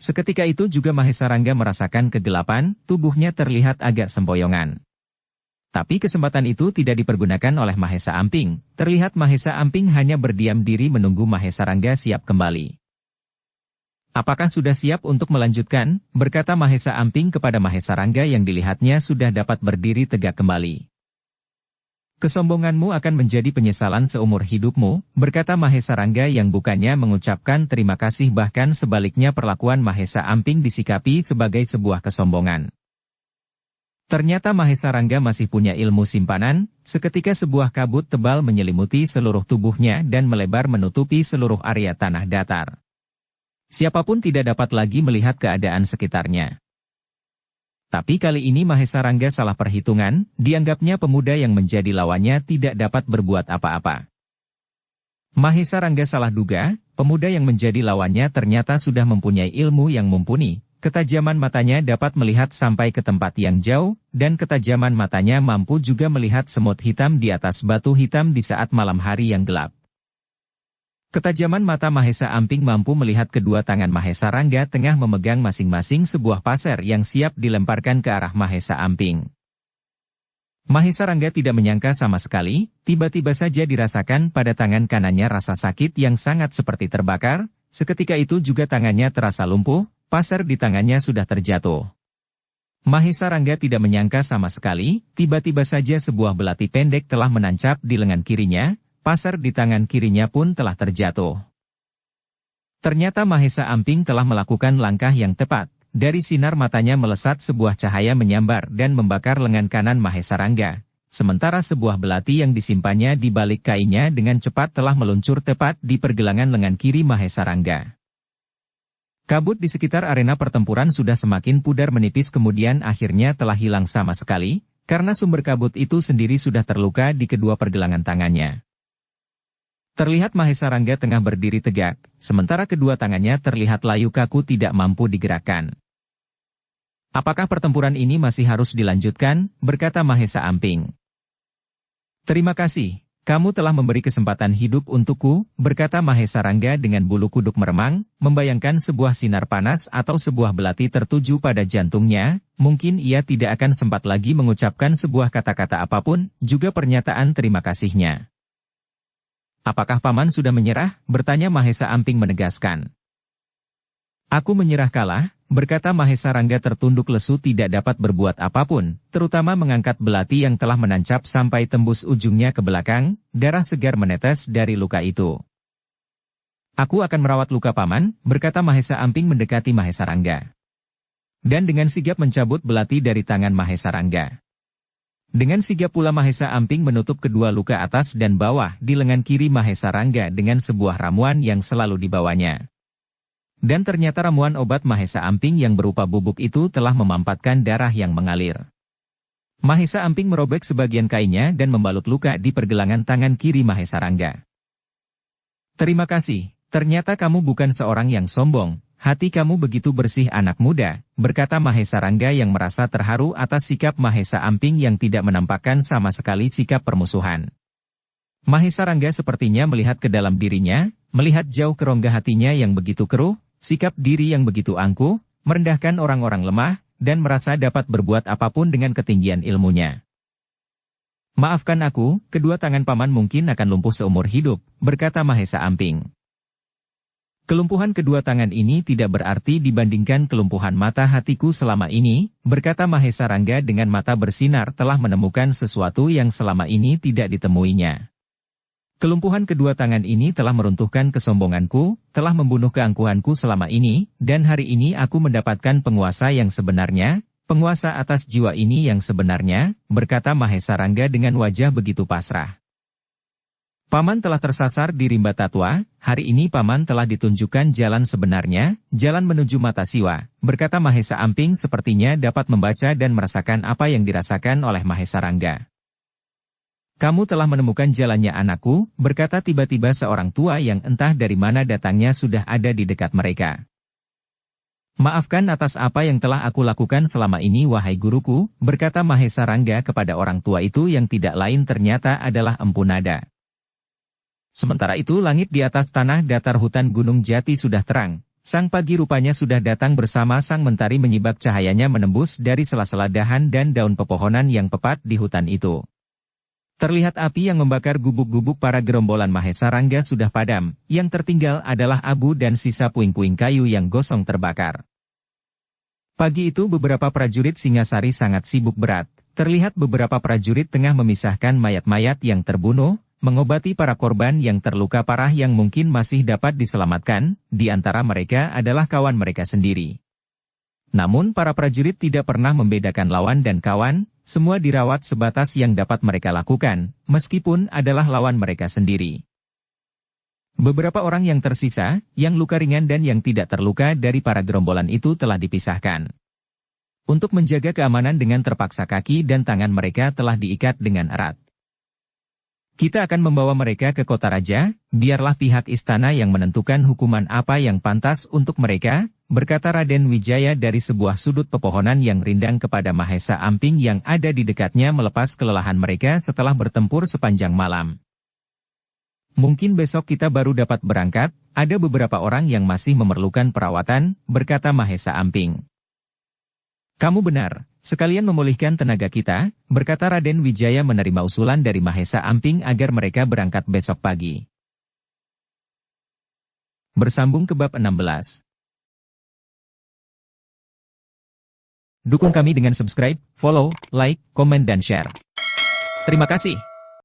Seketika itu juga Mahesa Rangga merasakan kegelapan, tubuhnya terlihat agak sempoyongan. Tapi kesempatan itu tidak dipergunakan oleh Mahesa Amping, terlihat Mahesa Amping hanya berdiam diri menunggu Mahesa Rangga siap kembali. Apakah sudah siap untuk melanjutkan? Berkata Mahesa Amping kepada Mahesa Rangga yang dilihatnya sudah dapat berdiri tegak kembali. Kesombonganmu akan menjadi penyesalan seumur hidupmu, berkata Mahesa Rangga yang bukannya mengucapkan terima kasih, bahkan sebaliknya perlakuan Mahesa Amping disikapi sebagai sebuah kesombongan. Ternyata Mahesa Rangga masih punya ilmu simpanan. Seketika sebuah kabut tebal menyelimuti seluruh tubuhnya dan melebar menutupi seluruh area tanah datar. Siapapun tidak dapat lagi melihat keadaan sekitarnya. Tapi kali ini Mahesa Rangga salah perhitungan, dianggapnya pemuda yang menjadi lawannya tidak dapat berbuat apa-apa. Mahesa Rangga salah duga, pemuda yang menjadi lawannya ternyata sudah mempunyai ilmu yang mumpuni. Ketajaman matanya dapat melihat sampai ke tempat yang jauh, dan ketajaman matanya mampu juga melihat semut hitam di atas batu hitam di saat malam hari yang gelap. Ketajaman mata Mahesa Amping mampu melihat kedua tangan Mahesa Rangga tengah memegang masing-masing sebuah pasir yang siap dilemparkan ke arah Mahesa Amping. Mahesa Rangga tidak menyangka sama sekali, tiba-tiba saja dirasakan pada tangan kanannya rasa sakit yang sangat seperti terbakar, seketika itu juga tangannya terasa lumpuh, pasir di tangannya sudah terjatuh. Mahesa Rangga tidak menyangka sama sekali, tiba-tiba saja sebuah belati pendek telah menancap di lengan kirinya. Pasir di tangan kirinya pun telah terjatuh. Ternyata Mahesa Amping telah melakukan langkah yang tepat. Dari sinar matanya melesat sebuah cahaya menyambar dan membakar lengan kanan Mahesa Rangga. Sementara sebuah belati yang disimpannya di balik kainnya dengan cepat telah meluncur tepat di pergelangan lengan kiri Mahesa Rangga. Kabut di sekitar arena pertempuran sudah semakin pudar menipis, kemudian akhirnya telah hilang sama sekali, karena sumber kabut itu sendiri sudah terluka di kedua pergelangan tangannya. Terlihat Mahesa Rangga tengah berdiri tegak, sementara kedua tangannya terlihat layu kaku tidak mampu digerakkan. Apakah pertempuran ini masih harus dilanjutkan? Berkata Mahesa Amping. Terima kasih, kamu telah memberi kesempatan hidup untukku, berkata Mahesa Rangga dengan bulu kuduk meremang, membayangkan sebuah sinar panas atau sebuah belati tertuju pada jantungnya, mungkin ia tidak akan sempat lagi mengucapkan sebuah kata-kata apapun, juga pernyataan terima kasihnya. Apakah paman sudah menyerah? Bertanya Mahesa Amping menegaskan. Aku menyerah kalah, berkata Mahesa Rangga tertunduk lesu tidak dapat berbuat apapun, terutama mengangkat belati yang telah menancap sampai tembus ujungnya ke belakang, darah segar menetes dari luka itu. Aku akan merawat luka paman, berkata Mahesa Amping mendekati Mahesa Rangga. Dan dengan sigap mencabut belati dari tangan Mahesa Rangga. Dengan sigap pula Mahesa Amping menutup kedua luka atas dan bawah di lengan kiri Mahesa Rangga dengan sebuah ramuan yang selalu dibawanya. Dan ternyata ramuan obat Mahesa Amping yang berupa bubuk itu telah memampatkan darah yang mengalir. Mahesa Amping merobek sebagian kainnya dan membalut luka di pergelangan tangan kiri Mahesa Rangga. Terima kasih, ternyata kamu bukan seorang yang sombong. Hati kamu begitu bersih anak muda, berkata Mahesa Rangga yang merasa terharu atas sikap Mahesa Amping yang tidak menampakkan sama sekali sikap permusuhan. Mahesa Rangga sepertinya melihat ke dalam dirinya, melihat jauh ke rongga hatinya yang begitu keruh, sikap diri yang begitu angkuh, merendahkan orang-orang lemah, dan merasa dapat berbuat apapun dengan ketinggian ilmunya. Maafkan aku, kedua tangan paman mungkin akan lumpuh seumur hidup, berkata Mahesa Amping. Kelumpuhan kedua tangan ini tidak berarti dibandingkan kelumpuhan mata hatiku selama ini, berkata Mahesa Rangga dengan mata bersinar telah menemukan sesuatu yang selama ini tidak ditemuinya. Kelumpuhan kedua tangan ini telah meruntuhkan kesombonganku, telah membunuh keangkuhanku selama ini, dan hari ini aku mendapatkan penguasa yang sebenarnya, penguasa atas jiwa ini yang sebenarnya, berkata Mahesa Rangga dengan wajah begitu pasrah. Paman telah tersasar di rimba Tatwa, hari ini paman telah ditunjukkan jalan sebenarnya, jalan menuju mata siwa, berkata Mahesa Amping sepertinya dapat membaca dan merasakan apa yang dirasakan oleh Mahesa Rangga. Kamu telah menemukan jalannya anakku, berkata tiba-tiba seorang tua yang entah dari mana datangnya sudah ada di dekat mereka. Maafkan atas apa yang telah aku lakukan selama ini wahai guruku, berkata Mahesa Rangga kepada orang tua itu yang tidak lain ternyata adalah Empu Nada. Sementara itu langit di atas tanah datar hutan Gunung Jati sudah terang. Sang pagi rupanya sudah datang bersama sang mentari menyibak cahayanya menembus dari sela-sela dahan dan daun pepohonan yang pepat di hutan itu. Terlihat api yang membakar gubuk-gubuk para gerombolan Mahesa Rangga sudah padam, yang tertinggal adalah abu dan sisa puing-puing kayu yang gosong terbakar. Pagi itu beberapa prajurit Singasari sangat sibuk berat, Terlihat beberapa prajurit tengah memisahkan mayat-mayat yang terbunuh, mengobati para korban yang terluka parah yang mungkin masih dapat diselamatkan, di antara mereka adalah kawan mereka sendiri. Namun para prajurit tidak pernah membedakan lawan dan kawan, semua dirawat sebatas yang dapat mereka lakukan, meskipun adalah lawan mereka sendiri. Beberapa orang yang tersisa, yang luka ringan dan yang tidak terluka dari para gerombolan itu telah dipisahkan. Untuk menjaga keamanan dengan terpaksa kaki dan tangan mereka telah diikat dengan erat. Kita akan membawa mereka ke kota raja, biarlah pihak istana yang menentukan hukuman apa yang pantas untuk mereka, berkata Raden Wijaya dari sebuah sudut pepohonan yang rindang kepada Mahesa Amping yang ada di dekatnya melepas kelelahan mereka setelah bertempur sepanjang malam. Mungkin besok kita baru dapat berangkat, ada beberapa orang yang masih memerlukan perawatan, berkata Mahesa Amping. Kamu benar, sekalian memulihkan tenaga kita, berkata Raden Wijaya menerima usulan dari Mahesa Amping agar mereka berangkat besok pagi. Bersambung ke bab 16. Dukung kami dengan subscribe, follow, like, komen dan share. Terima kasih.